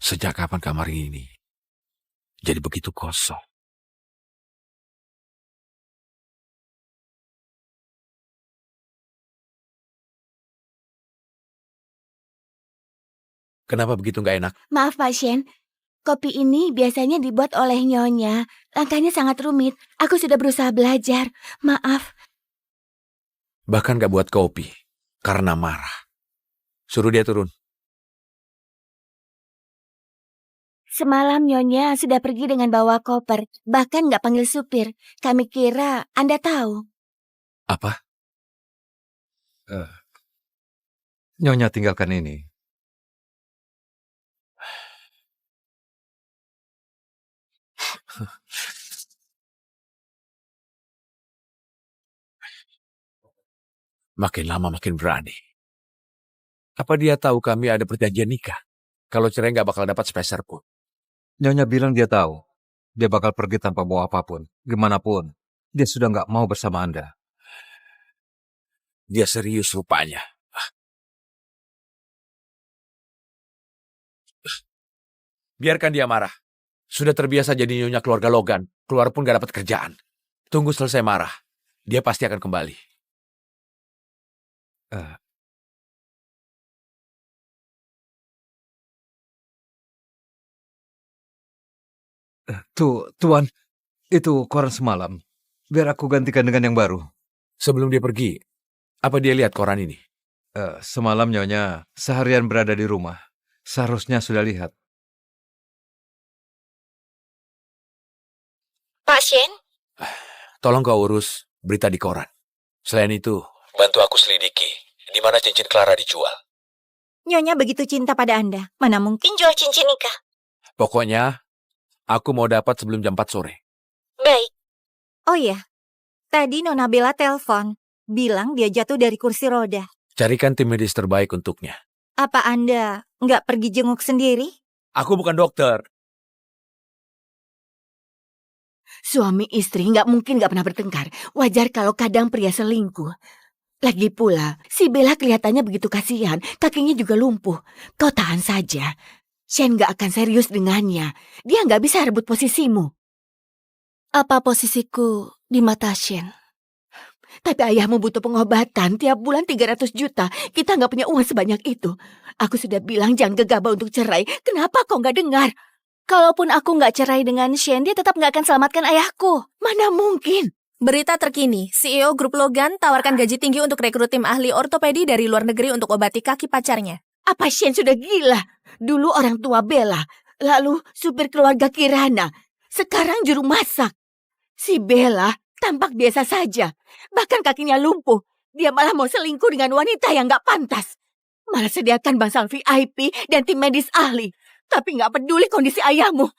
Sejak kapan kamar ini jadi begitu kosong? Kenapa begitu nggak enak? Maaf pasien, kopi ini biasanya dibuat oleh Nyonya. Langkahnya sangat rumit. Aku sudah berusaha belajar. Maaf. Bahkan nggak buat kopi karena marah. Suruh dia turun. Semalam Nyonya sudah pergi dengan bawa koper. Bahkan nggak panggil supir. Kami kira Anda tahu. Apa? Nyonya tinggalkan ini. Makin lama makin berani. Apa dia tahu kami ada perjanjian nikah? Kalau cerai nggak bakal dapat sepeser pun. Nyonya bilang dia tahu. Dia bakal pergi tanpa bawa apapun. Gimana pun, dia sudah nggak mau bersama Anda. Dia serius rupanya. Biarkan dia marah. Sudah terbiasa jadi nyonya keluarga Logan. Keluar pun gak dapat kerjaan. Tunggu selesai marah. Dia pasti akan kembali. Tuan, itu koran semalam. Biar aku gantikan dengan yang baru. Sebelum dia pergi, apa dia lihat koran ini? Semalam Nyonya seharian berada di rumah. Seharusnya sudah lihat. Pasien? Tolong kau urus berita di koran. Selain itu, bantu aku selidiki di mana cincin Clara dijual. Nyonya begitu cinta pada Anda, mana mungkin jual cincin nikah? Pokoknya, aku mau dapat sebelum jam 4 sore. Baik. Oh iya, tadi Nona Bella telepon, bilang dia jatuh dari kursi roda. Carikan tim medis terbaik untuknya. Apa Anda nggak pergi jenguk sendiri? Aku bukan dokter. Suami istri nggak mungkin nggak pernah bertengkar. Wajar kalau kadang pria selingkuh. Lagi pula, si Bella kelihatannya begitu kasihan. Kakinya juga lumpuh. Kau tahan saja. Shen nggak akan serius dengannya. Dia nggak bisa rebut posisimu. Apa posisiku di mata Shen? Tapi ayahmu butuh pengobatan. Tiap bulan 300 juta. Kita nggak punya uang sebanyak itu. Aku sudah bilang jangan gegabah untuk cerai. Kenapa kau nggak dengar? Kalaupun aku nggak cerai dengan Shen, dia tetap nggak akan selamatkan ayahku. Mana mungkin? Berita terkini, CEO Grup Logan tawarkan gaji tinggi untuk rekrut tim ahli ortopedi dari luar negeri untuk obati kaki pacarnya. Apa Shen sudah gila? Dulu orang tua Bella, lalu supir keluarga Kirana, sekarang juru masak. Si Bella tampak biasa saja, bahkan kakinya lumpuh. Dia malah mau selingkuh dengan wanita yang nggak pantas. Malah sediakan bangsal VIP dan tim medis ahli. Tapi nggak peduli kondisi ayahmu.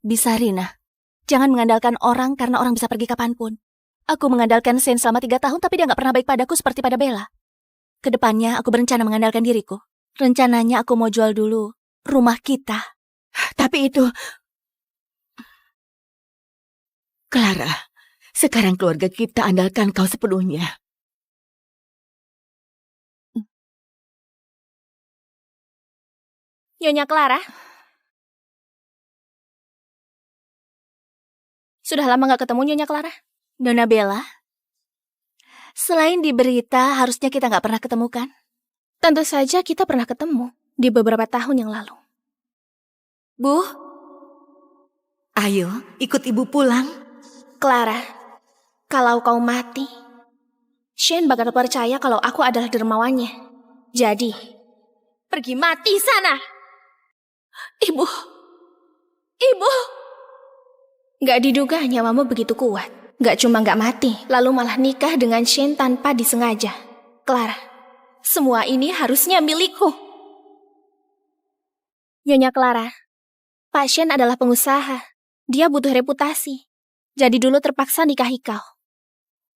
Bisarina, jangan mengandalkan orang karena orang bisa pergi kapanpun. Aku mengandalkan Shen selama 3 tahun, tapi dia nggak pernah baik padaku seperti pada Bella. Kedepannya aku berencana mengandalkan diriku. Rencananya aku mau jual dulu rumah kita. Tapi itu... Clara, sekarang keluarga kita andalkan kau sepenuhnya. Nyonya Clara. Sudah lama nggak ketemu Nyonya Clara? Nona Bella, selain di berita, harusnya kita nggak pernah ketemu kan? Tentu saja kita pernah ketemu di beberapa tahun yang lalu. Bu, Ayo, ikut ibu pulang. Clara, kalau kau mati, Shane bakal percaya kalau aku adalah dermawannya. Jadi, pergi mati sana. Ibu. Gak diduga nyawamu begitu kuat. Gak cuma gak mati, lalu malah nikah dengan Shane tanpa disengaja. Clara, semua ini harusnya milikku. Nyonya Clara, Pak Shane adalah pengusaha. Dia butuh reputasi. Jadi dulu terpaksa nikahi kau.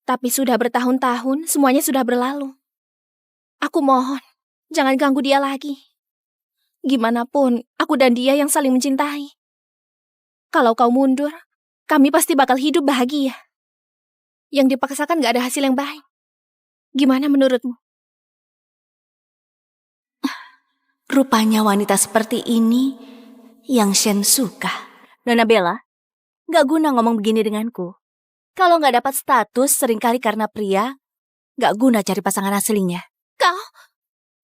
Tapi sudah bertahun-tahun, semuanya sudah berlalu. Aku mohon, jangan ganggu dia lagi. Gimanapun, aku dan dia yang saling mencintai. Kalau kau mundur, kami pasti bakal hidup bahagia. Yang dipaksakan gak ada hasil yang baik. Gimana menurutmu? Rupanya wanita seperti ini yang Shen suka. Nona Bella, gak guna ngomong begini denganku. Kalau gak dapat status seringkali karena pria, gak guna cari pasangan aslinya. Kau?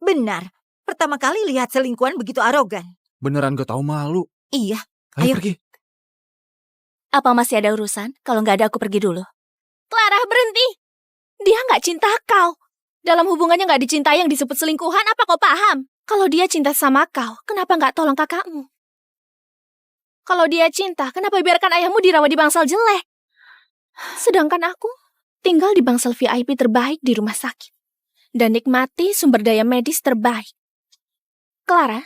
Benar. Pertama kali lihat selingkuhan begitu arogan. Beneran gak tahu malu. Iya. Ayo pergi. Apa masih ada urusan? Kalau gak ada aku pergi dulu. Clara, berhenti. Dia gak cinta kau. Dalam hubungannya gak dicintai yang disebut selingkuhan, apa kau paham? Kalau dia cinta sama kau, kenapa gak tolong kakakmu? Kalau dia cinta, kenapa biarkan ayahmu dirawat di bangsal jelek? Sedangkan aku tinggal di bangsal VIP terbaik di rumah sakit. Dan nikmati sumber daya medis terbaik. Clara,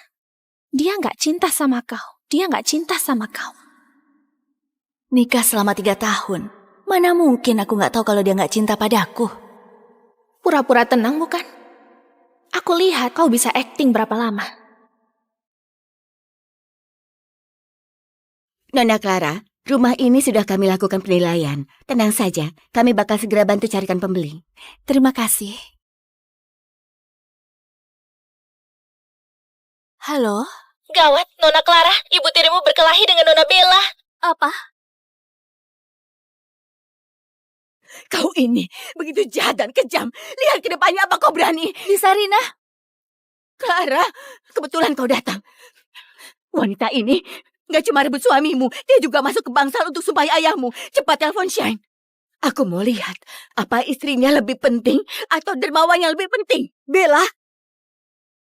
dia gak cinta sama kau. Dia gak cinta sama kau. Nikah selama 3 tahun. Mana mungkin aku gak tahu kalau dia gak cinta padaku. Pura-pura tenang bukan? Aku lihat kau bisa akting berapa lama. Nona Clara, rumah ini sudah kami lakukan penilaian. Tenang saja, kami bakal segera bantu carikan pembeli. Terima kasih. Halo? Gawat, Nona Clara, ibu tirimu berkelahi dengan Nona Bella. Apa? Kau ini begitu jahat dan kejam. Lihat ke depannya apa kau berani. Sarina. Clara, kebetulan kau datang. Wanita ini gak cuma rebut suamimu, dia juga masuk ke bangsal untuk sumpahi ayahmu. Cepat telepon Shine. Aku mau lihat apa istrinya lebih penting atau dermawan yang lebih penting. Bella.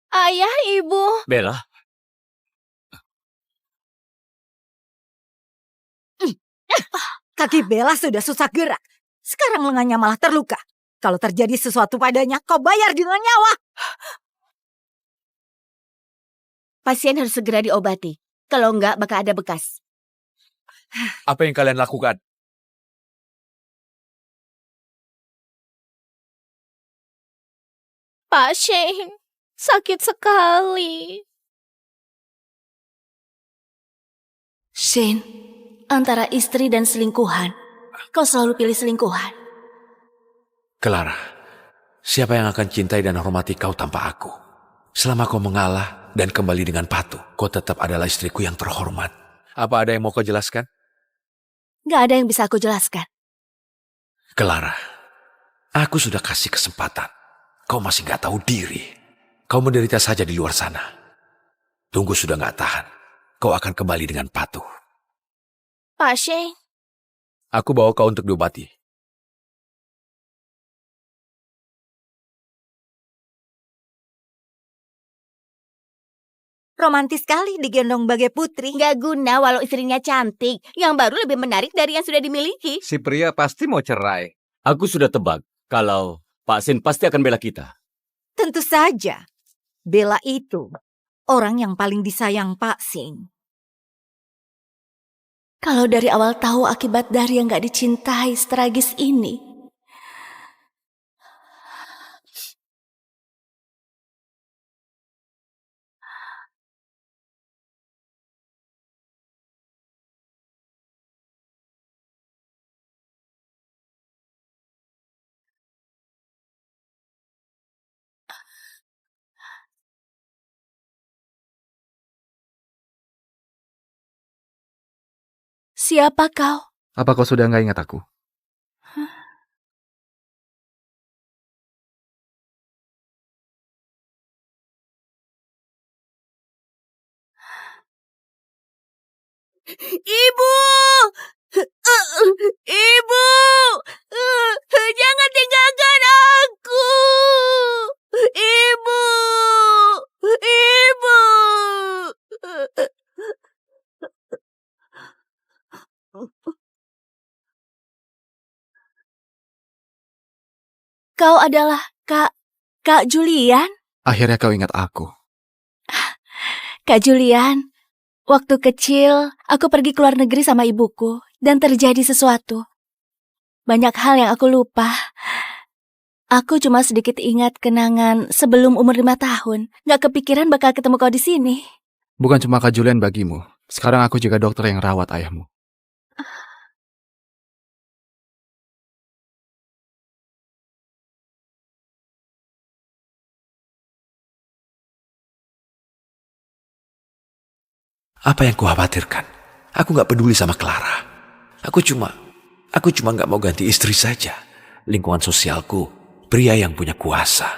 Ayah, ibu. Bella. Kaki Bella sudah susah gerak. Sekarang lengannya malah terluka. Kalau terjadi sesuatu padanya, kau bayar dengan nyawa. Pasien harus segera diobati. Kalau enggak, bakal ada bekas. Apa yang kalian lakukan? Pak Shane, sakit sekali. Shane, antara istri dan selingkuhan, kau selalu pilih selingkuhan. Clara, siapa yang akan cintai dan hormati kau tanpa aku? Selama kau mengalah dan kembali dengan patuh, kau tetap adalah istriku yang terhormat. Apa ada yang mau kau jelaskan? Gak ada yang bisa aku jelaskan. Clara, aku sudah kasih kesempatan. Kau masih gak tahu diri. Kau menderita saja di luar sana. Tunggu sudah gak tahan. Kau akan kembali dengan patuh. Pak Shane. Aku bawa kau untuk diobati. Romantis sekali digendong bagai putri. Gak guna walau istrinya cantik. Yang baru lebih menarik dari yang sudah dimiliki. Si pria pasti mau cerai. Aku sudah tebak kalau Pak Sin pasti akan bela kita. Tentu saja. Bella itu orang yang paling disayang Pak Sin. Kalau dari awal tahu akibat dari yang gak dicintai setragis ini. Siapa kau? Apa kau sudah nggak ingat aku? Ibu! Ibu! Jangan tinggalkan aku! Ibu! Ibu! Kau adalah Kak Julian? Akhirnya kau ingat aku. Kak Julian, waktu kecil aku pergi ke luar negeri sama ibuku dan terjadi sesuatu. Banyak hal yang aku lupa. Aku cuma sedikit ingat kenangan sebelum umur 5 tahun. Gak kepikiran bakal ketemu kau di sini. Bukan cuma Kak Julian bagimu. Sekarang aku juga dokter yang rawat ayahmu. Apa yang kukhawatirkan? Aku gak peduli sama Clara. Aku cuma gak mau ganti istri saja. Lingkungan sosialku, pria yang punya kuasa,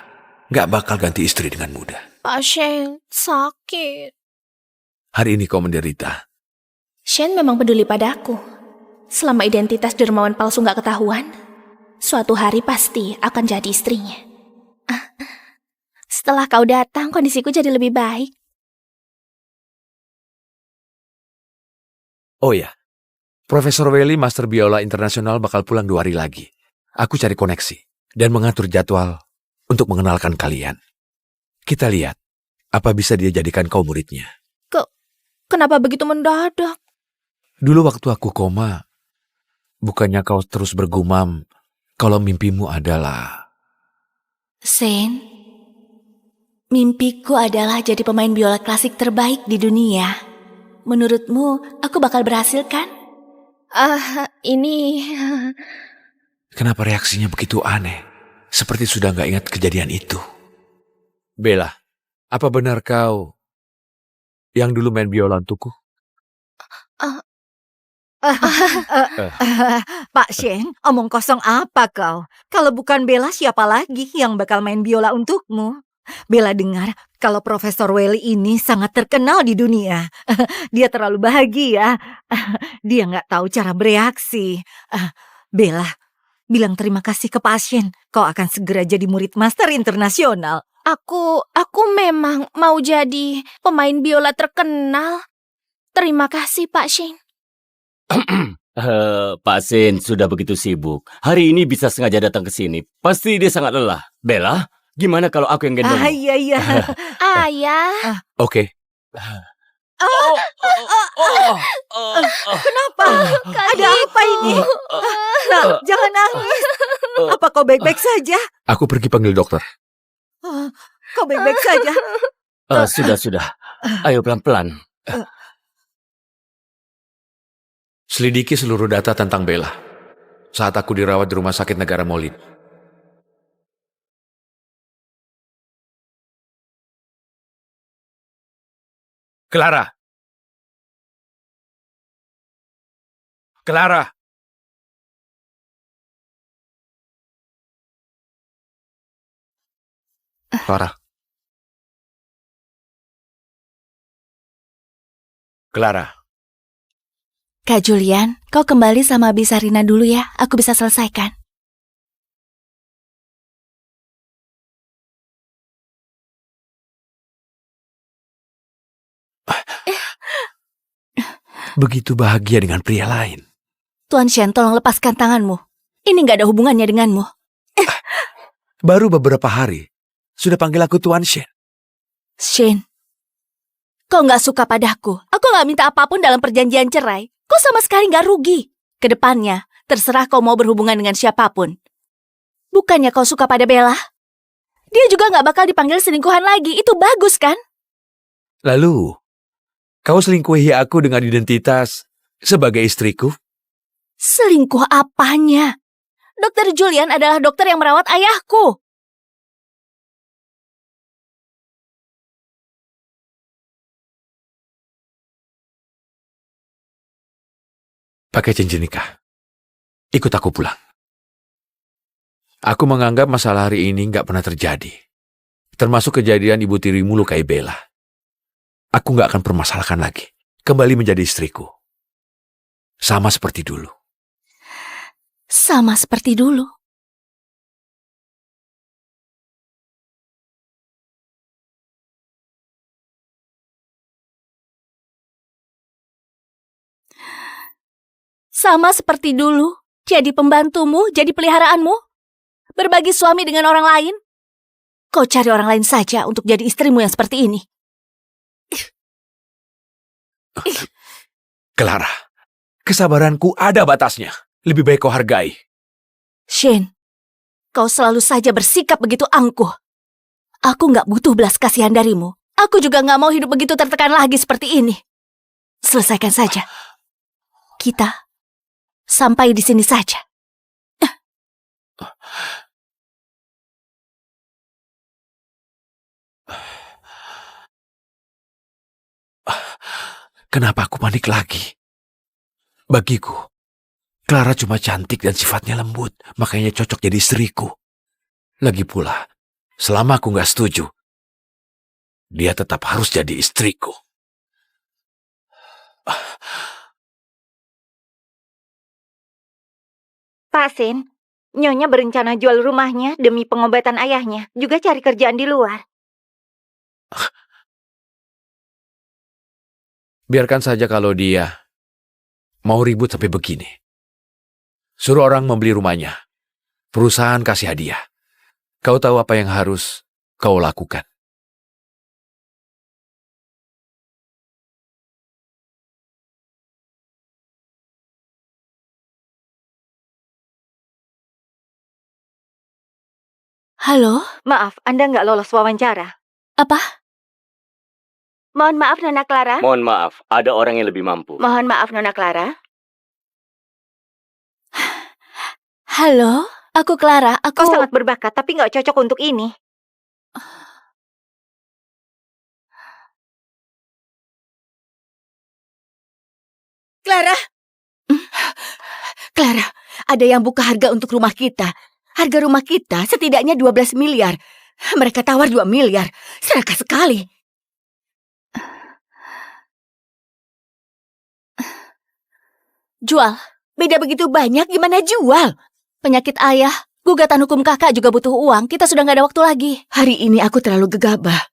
gak bakal ganti istri dengan mudah. Pak Shen, sakit. Hari ini kau menderita. Shen memang peduli padaku. Selama identitas dermawan palsu gak ketahuan, suatu hari pasti akan jadi istrinya. Setelah kau datang, kondisiku jadi lebih baik. Oh ya, Profesor Welly Master Biola Internasional bakal pulang 2 hari lagi. Aku cari koneksi dan mengatur jadwal untuk mengenalkan kalian. Kita lihat, apa bisa dia jadikan kau muridnya. Kenapa begitu mendadak? Dulu waktu aku koma, bukannya kau terus bergumam kalau mimpimu adalah... Sen, mimpiku adalah jadi pemain biola klasik terbaik di dunia. Menurutmu, aku bakal berhasil kan? Ini... Kenapa reaksinya begitu aneh? Seperti sudah gak ingat kejadian itu. Bella, apa benar kau yang dulu main biola untukku? Pak Shen, omong kosong apa kau? Kalau bukan Bella, siapa lagi yang bakal main biola untukmu? Bella dengar kalau Profesor Welly ini sangat terkenal di dunia. Dia terlalu bahagia. Dia nggak tahu cara bereaksi. Bella, bilang terima kasih ke Pak Shen. Kau akan segera jadi murid master internasional. Aku memang mau jadi pemain biola terkenal. Terima kasih, Pak Shen. Pak Shen sudah begitu sibuk. Hari ini bisa sengaja datang ke sini. Pasti dia sangat lelah. Bella, gimana kalau aku yang gendong? Iya. Ayah. Oke. Kenapa? Ada apa ini? Nak, jangan nangis. Apa kau baik-baik saja? Aku pergi panggil dokter. Kau baik-baik saja? Sudah. Ayo pelan-pelan. Selidiki seluruh data tentang Bella saat aku dirawat di Rumah Sakit Negara Molin. Clara. Clara. Clara. Clara. Kak Julian, kau kembali sama Bisarina dulu ya. Aku bisa selesaikan. Begitu bahagia dengan pria lain. Tuan Shen, tolong lepaskan tanganmu. Ini gak ada hubungannya denganmu. Baru beberapa hari, sudah panggil aku Tuan Shen. Shen, kau gak suka padaku. Aku gak minta apapun dalam perjanjian cerai. Kau sama sekali gak rugi. Kedepannya, terserah kau mau berhubungan dengan siapapun. Bukannya kau suka pada Bella? Dia juga gak bakal dipanggil selingkuhan lagi. Itu bagus kan? Lalu, kau selingkuhi aku dengan identitas sebagai istriku? Selingkuh apanya? Dokter Julian adalah dokter yang merawat ayahku. Pakai cincin nikah. Ikut aku pulang. Aku menganggap masalah hari ini gak pernah terjadi. Termasuk kejadian ibu tirimu lukai Bella. Aku gak akan permasalahkan lagi. Kembali menjadi istriku. Sama seperti dulu. Sama seperti dulu. Sama seperti dulu, jadi pembantumu, jadi peliharaanmu, berbagi suami dengan orang lain. Kau cari orang lain saja untuk jadi istrimu yang seperti ini. Clara, kesabaranku ada batasnya. Lebih baik kau hargai. Shane, kau selalu saja bersikap begitu angkuh. Aku nggak butuh belas kasihan darimu. Aku juga nggak mau hidup begitu tertekan lagi seperti ini. Selesaikan saja. Kita sampai di sini saja. Kenapa aku panik lagi? Bagiku, Clara cuma cantik dan sifatnya lembut, makanya cocok jadi istriku. Lagi pula, selama aku nggak setuju, dia tetap harus jadi istriku. Pak Sin, Nyonya berencana jual rumahnya demi pengobatan ayahnya, juga cari kerjaan di luar. Biarkan saja kalau dia mau ribut sampai begini. Suruh orang membeli rumahnya. Perusahaan kasih hadiah. Kau tahu apa yang harus kau lakukan. Halo? Maaf, Anda nggak lolos wawancara. Apa? Mohon maaf, Nona Clara. Mohon maaf, ada orang yang lebih mampu. Mohon maaf, Nona Clara. Halo, aku Clara. Kau sangat berbakat, tapi nggak cocok untuk ini. Clara! Clara, ada yang buka harga untuk rumah kita. Harga rumah kita setidaknya 12 miliar. Mereka tawar 2 miliar. Serakah sekali. Jual. Beda begitu banyak, gimana jual? Penyakit ayah, gugatan hukum kakak juga butuh uang. Kita sudah nggak ada waktu lagi. Hari ini aku terlalu gegabah.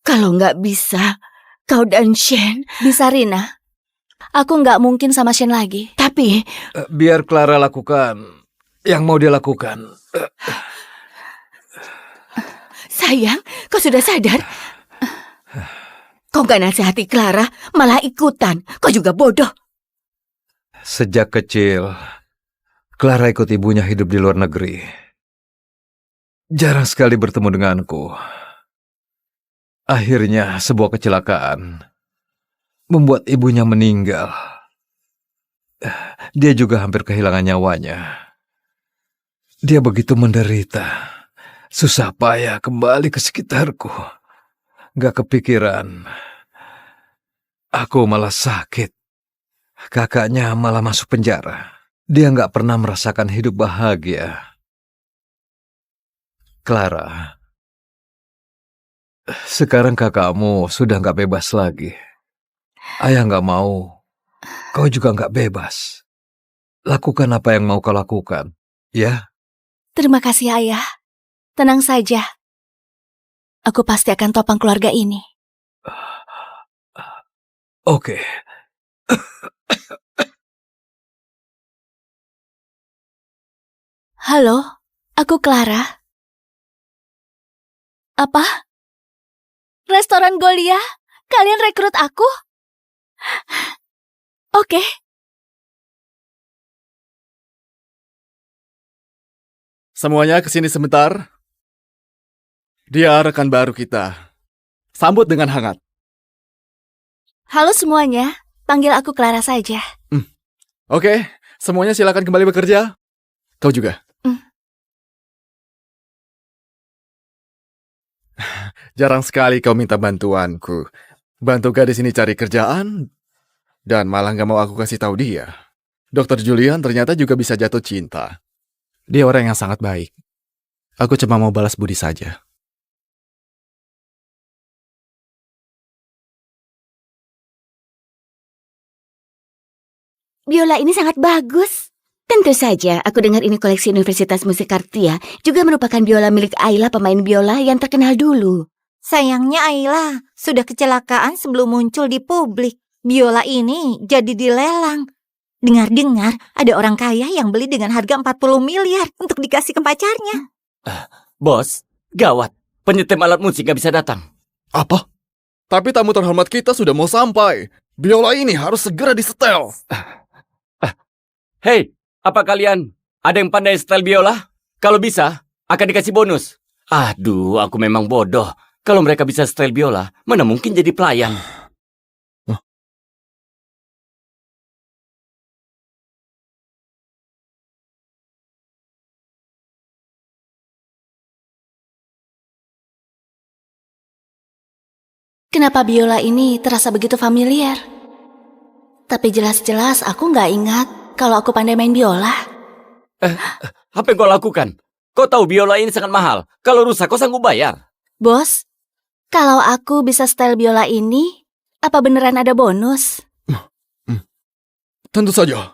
Kalau nggak bisa, kau dan Shane... Bisa, Rina. Aku nggak mungkin sama Shane lagi. Tapi... Biar Clara lakukan yang mau dia lakukan. Sayang, kau sudah sadar? Kau gak nasihati Clara, malah ikutan. Kau juga bodoh. Sejak kecil, Clara ikut ibunya hidup di luar negeri. Jarang sekali bertemu denganku. Akhirnya sebuah kecelakaan membuat ibunya meninggal. Dia juga hampir kehilangan nyawanya. Dia begitu menderita. Susah payah kembali ke sekitarku. Gak kepikiran. Aku malah sakit. Kakaknya malah masuk penjara. Dia gak pernah merasakan hidup bahagia. Clara, sekarang kakakmu sudah gak bebas lagi. Ayah gak mau. Kau juga gak bebas. Lakukan apa yang mau kau lakukan, ya? Terima kasih, Ayah. Tenang saja. Aku pasti akan topang keluarga ini. Oke. Halo, aku Clara. Apa? Restoran Golia? Kalian rekrut aku? Oke. Semuanya kesini sebentar. Dia rekan baru kita. Sambut dengan hangat. Halo semuanya, panggil aku Clara saja. Oke, semuanya silakan kembali bekerja. Kau juga. Jarang sekali kau minta bantuanku. Bantu gadis ini cari kerjaan, dan malah gak mau aku kasih tahu dia. Dr. Julian ternyata juga bisa jatuh cinta. Dia orang yang sangat baik. Aku cuma mau balas budi saja. biola ini sangat bagus. Tentu saja, aku dengar ini koleksi Universitas Musik Kartia juga merupakan biola milik Ayla, pemain biola yang terkenal dulu. Sayangnya Ayla sudah kecelakaan sebelum muncul di publik. Biola ini jadi dilelang. Dengar-dengar ada orang kaya yang beli dengan harga 40 miliar untuk dikasih ke pacarnya. Bos, gawat. Penyetem alat musik gak bisa datang. Apa? Tapi tamu terhormat kita sudah mau sampai. Biola ini harus segera disetel. Hei, apa kalian ada yang pandai setel biola? Kalau bisa, akan dikasih bonus. Aduh, aku memang bodoh. Kalau mereka bisa setel biola, mana mungkin jadi pelayan? Kenapa biola ini terasa begitu familiar? Tapi jelas-jelas aku nggak ingat kalau aku pandai main biola. Apa yang kau lakukan? Kau tahu biola ini sangat mahal. Kalau rusak, kau sanggup bayar. Bos, kalau aku bisa setel biola ini, apa beneran ada bonus? Tentu saja.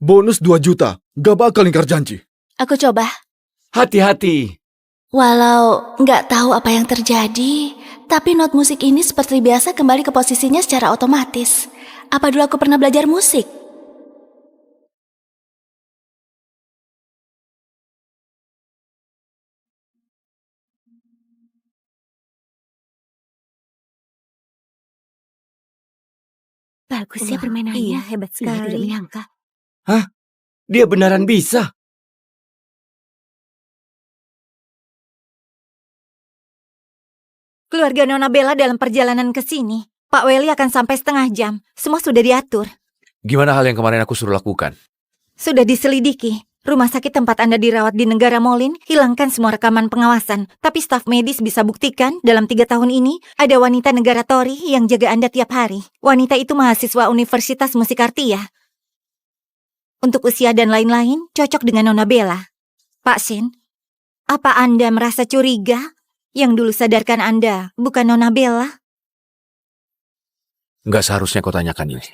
Bonus 2 juta. Gak bakal ingkar janji. Aku coba. Hati-hati. Walau nggak tahu apa yang terjadi, tapi not musik ini seperti biasa kembali ke posisinya secara otomatis. Apa dulu aku pernah belajar musik? Bagus ya permainannya. Iya, hebat Saya tidak sekali. menyangka. Hah? Dia beneran bisa? Keluarga Nona Bella dalam perjalanan ke sini. Pak Welly akan sampai setengah jam. Semua sudah diatur. Gimana hal yang kemarin aku suruh lakukan? Sudah diselidiki. Rumah sakit tempat Anda dirawat di negara Molin hilangkan semua rekaman pengawasan. Tapi staf medis bisa buktikan dalam 3 tahun ini ada wanita negara Tori yang jaga Anda tiap hari. Wanita itu mahasiswa Universitas Musik Kartia. Untuk usia dan lain-lain cocok dengan Nona Bella. Pak Shin, apa Anda merasa curiga? Yang dulu sadarkan Anda bukan Nona Bella? Nggak seharusnya kau tanyakan ini.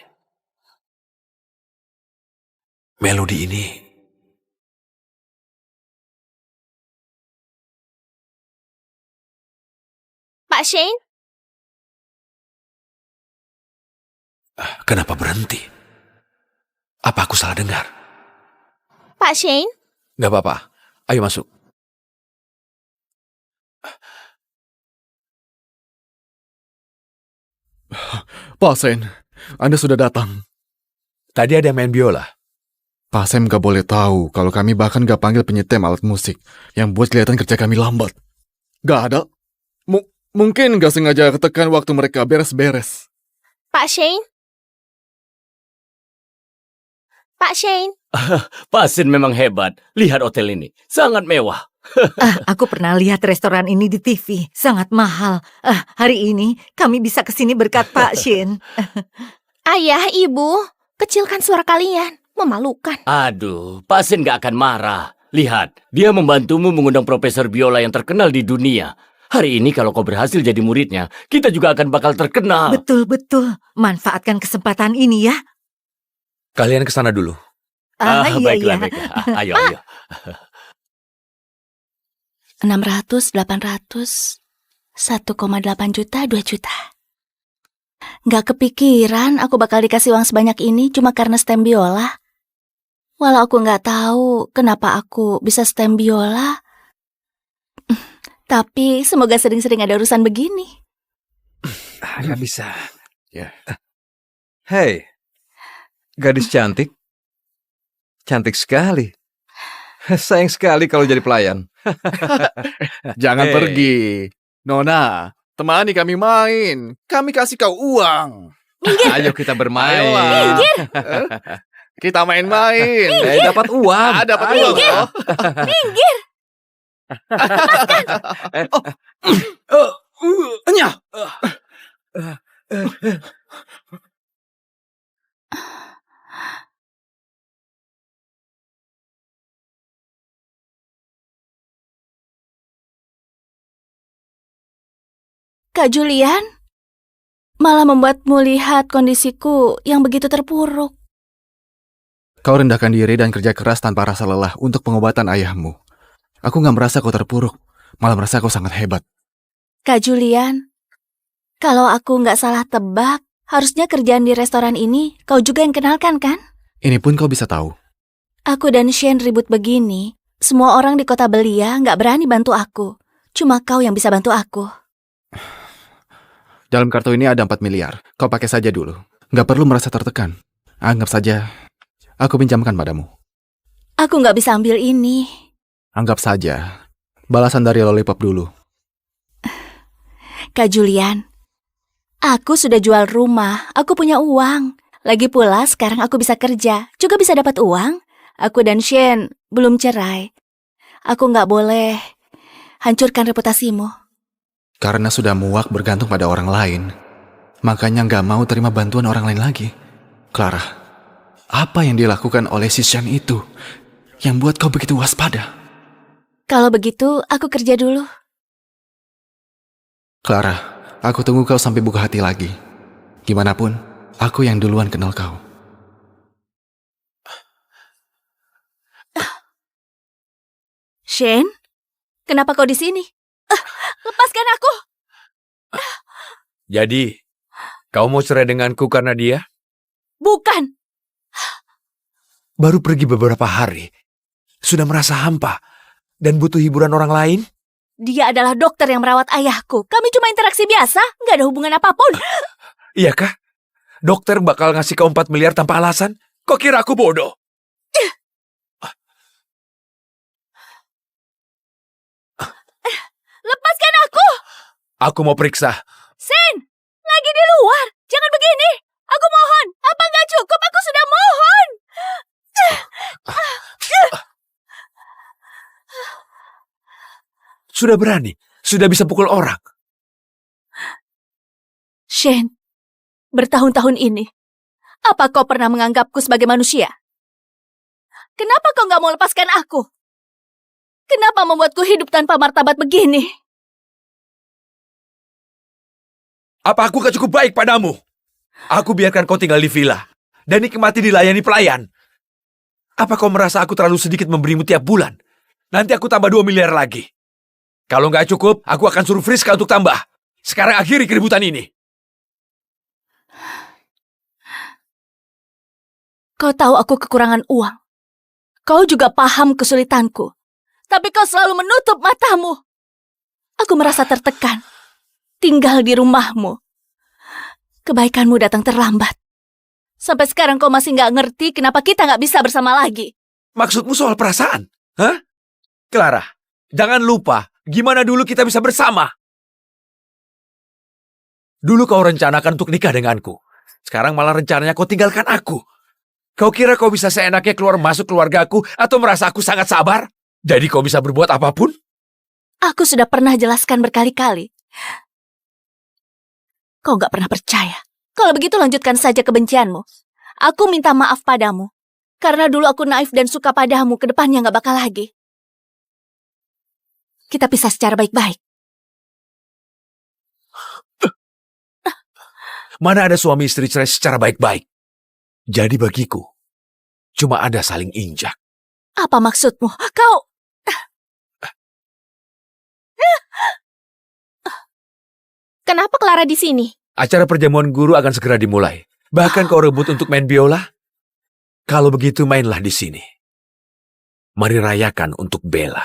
Melodi ini Pak Shane? kenapa berhenti? Apa aku salah dengar? Pak Shane? Nggak apa-apa. Ayo masuk. Pak Sen, Anda sudah datang. Tadi ada yang main biola. Pak Sam gak boleh tahu kalau kami bahkan gak panggil penyetem alat musik yang buat kelihatan kerja kami lambat. Gak ada. Mungkin gak sengaja ketekan waktu mereka beres-beres. Pak Shane? Pak Shane? Pak Sin memang hebat. Lihat hotel ini. Sangat mewah. Aku pernah lihat restoran ini di TV. Sangat mahal. Hari ini kami bisa ke sini berkat Pak Shin. Ayah, ibu, kecilkan suara kalian. Memalukan. Aduh, Pak Sin gak akan marah. Lihat, dia membantumu mengundang profesor biola yang terkenal di dunia. Hari ini kalau kau berhasil jadi muridnya, kita juga akan bakal terkenal. Betul-betul. Manfaatkan kesempatan ini ya. Kalian ke sana dulu. Iya, baiklah, iya. baiklah. Ayo, ayo. 600, 800, 1,8 juta, 2 juta. Nggak kepikiran aku bakal dikasih uang sebanyak ini cuma karena stem biola. Walau aku nggak tahu kenapa aku bisa stem biola. Tapi semoga sering-sering ada urusan begini. Nggak bisa. Ya. Hei, gadis cantik. Cantik sekali. Sayang sekali kalau jadi pelayan. Jangan pergi. Nona, temani kami main. Kami kasih kau uang. Ayo kita bermain. Ayolah. Kita main-main. Dapat uang. Dapat uang. Minggir. Enya. Kak Julian, malah membuatmu lihat kondisiku yang begitu terpuruk. Kau rendahkan diri dan kerja keras tanpa rasa lelah untuk pengobatan ayahmu. Aku nggak merasa kau terpuruk, malah merasa kau sangat hebat. Kak Julian, kalau aku nggak salah tebak, harusnya kerjaan di restoran ini kau juga yang kenalkan kan? Ini pun kau bisa tahu. Aku dan Shane ribut begini, semua orang di kota Belia nggak berani bantu aku. Cuma kau yang bisa bantu aku. Dalam kartu ini ada 4 miliar. Kau pakai saja dulu. Nggak perlu merasa tertekan. Anggap saja aku pinjamkan padamu. Aku nggak bisa ambil ini. Anggap saja balasan dari Lollipop dulu. Kak Julian, aku sudah jual rumah, aku punya uang. Lagi pula sekarang aku bisa kerja, juga bisa dapat uang. Aku dan Shane belum cerai. Aku nggak boleh hancurkan reputasimu. Karena sudah muak bergantung pada orang lain, makanya nggak mau terima bantuan orang lain lagi. Clara, apa yang dilakukan oleh si Shane itu yang buat kau begitu waspada? Kalau begitu, aku kerja dulu. Clara, aku tunggu kau sampai buka hati lagi. Gimanapun, aku yang duluan kenal kau. Shane, kenapa kau di sini? Lepaskan aku. Jadi, kau mau cerai denganku karena dia? Bukan. Baru pergi beberapa hari, sudah merasa hampa dan butuh hiburan orang lain? Dia adalah dokter yang merawat ayahku. Kami cuma interaksi biasa, nggak ada hubungan apapun. Iya kah? Dokter bakal ngasih kau 4 miliar tanpa alasan? Kok kira aku bodoh? Lepaskan aku! Aku mau periksa. Sen, lagi di luar. Jangan begini. Aku mohon. Apa nggak cukup? Aku sudah mohon. Sudah berani, sudah bisa pukul orang. Shane, bertahun-tahun ini, apa kau pernah menganggapku sebagai manusia? Kenapa kau nggak mau lepaskan aku? Kenapa membuatku hidup tanpa martabat begini? Apa aku gak cukup baik padamu? Aku biarkan kau tinggal di villa dan nikmati dilayani pelayan. Apa kau merasa aku terlalu sedikit memberimu tiap bulan? Nanti aku tambah 2 miliar lagi. Kalau nggak cukup, aku akan suruh Friska untuk tambah. Sekarang akhiri keributan ini. Kau tahu aku kekurangan uang. Kau juga paham kesulitanku. Tapi kau selalu menutup matamu. Aku merasa tertekan. Tinggal di rumahmu. Kebaikanmu datang terlambat. Sampai sekarang kau masih nggak ngerti kenapa kita nggak bisa bersama lagi. Maksudmu soal perasaan? Hah? Clara, jangan lupa gimana dulu kita bisa bersama. Dulu kau rencanakan untuk nikah denganku. Sekarang malah rencananya kau tinggalkan aku. Kau kira kau bisa seenaknya keluar masuk keluargaku atau merasa aku sangat sabar? Jadi kau bisa berbuat apapun? Aku sudah pernah jelaskan berkali-kali. Kau gak pernah percaya. Kalau begitu lanjutkan saja kebencianmu. Aku minta maaf padamu. Karena dulu aku naif dan suka padamu, kedepannya gak bakal lagi. Kita pisah secara baik-baik. Mana ada suami istri cerai secara baik-baik? Jadi bagiku, cuma ada saling injak. Apa maksudmu? Kau... Kenapa Clara di sini? Acara perjamuan guru akan segera dimulai. Bahkan kau rebut untuk main biola? Kalau begitu mainlah di sini. Mari rayakan untuk Bella.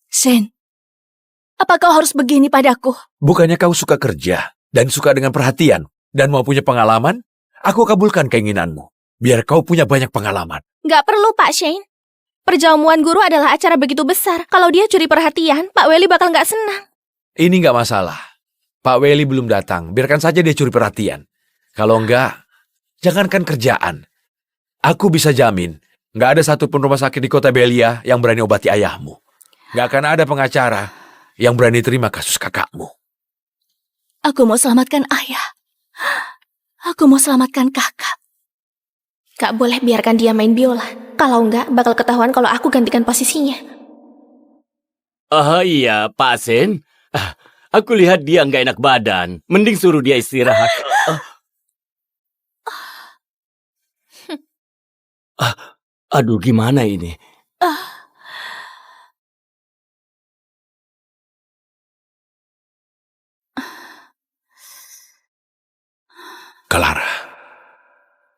Shane, apa kau harus begini padaku? Bukannya kau suka kerja dan suka dengan perhatian dan mau punya pengalaman? Aku kabulkan keinginanmu. Biar kau punya banyak pengalaman. Nggak perlu, Pak Shane. Perjamuan guru adalah acara begitu besar. Kalau dia curi perhatian, Pak Welly bakal nggak senang. Ini nggak masalah. Pak Welly belum datang. Biarkan saja dia curi perhatian. Kalau enggak, jangankan kerjaan. Aku bisa jamin, nggak ada satupun rumah sakit di kota Belia yang berani obati ayahmu. Nggak akan ada pengacara yang berani terima kasus kakakmu. Aku mau selamatkan ayah. Aku mau selamatkan kakak. Gak boleh biarkan dia main biola. Kalau enggak, bakal ketahuan kalau aku gantikan posisinya. Oh iya, Pak Sen. Aku lihat dia nggak enak badan. Mending suruh dia istirahat. Aduh, gimana ini? Clara,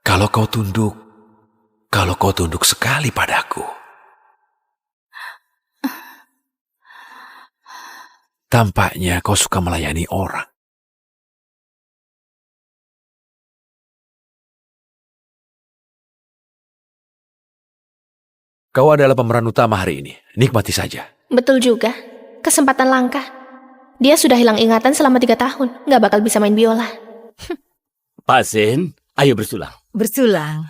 kalau kau tunduk sekali padaku, tampaknya kau suka melayani orang. Kau adalah pemeran utama hari ini. Nikmati saja. Betul juga. Kesempatan langka. Dia sudah hilang ingatan selama 3 tahun. Nggak bakal bisa main biola. Pak Zen, ayo bersulang. Bersulang.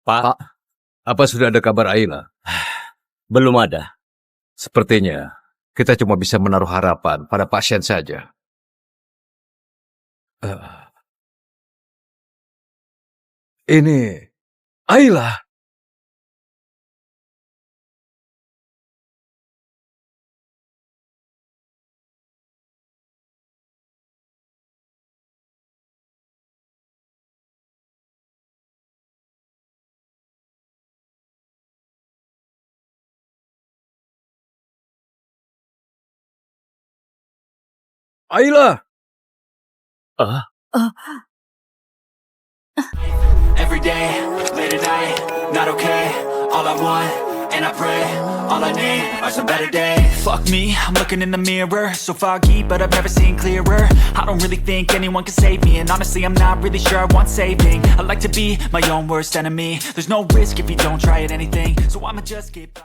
Pak, apa sudah ada kabar Ayla? Belum ada. Sepertinya kita cuma bisa menaruh harapan pada pasien saja. Ini Ayla. Ayla. Every day, late at night, not okay. All I want, and I pray, all I need are some better days. Fuck me, I'm looking in the mirror, so foggy, but I've never seen clearer. I don't really think anyone can save me, and honestly, I'm not really sure I want saving. I like to be my own worst enemy. There's no risk if you don't try at anything, so I'ma just keep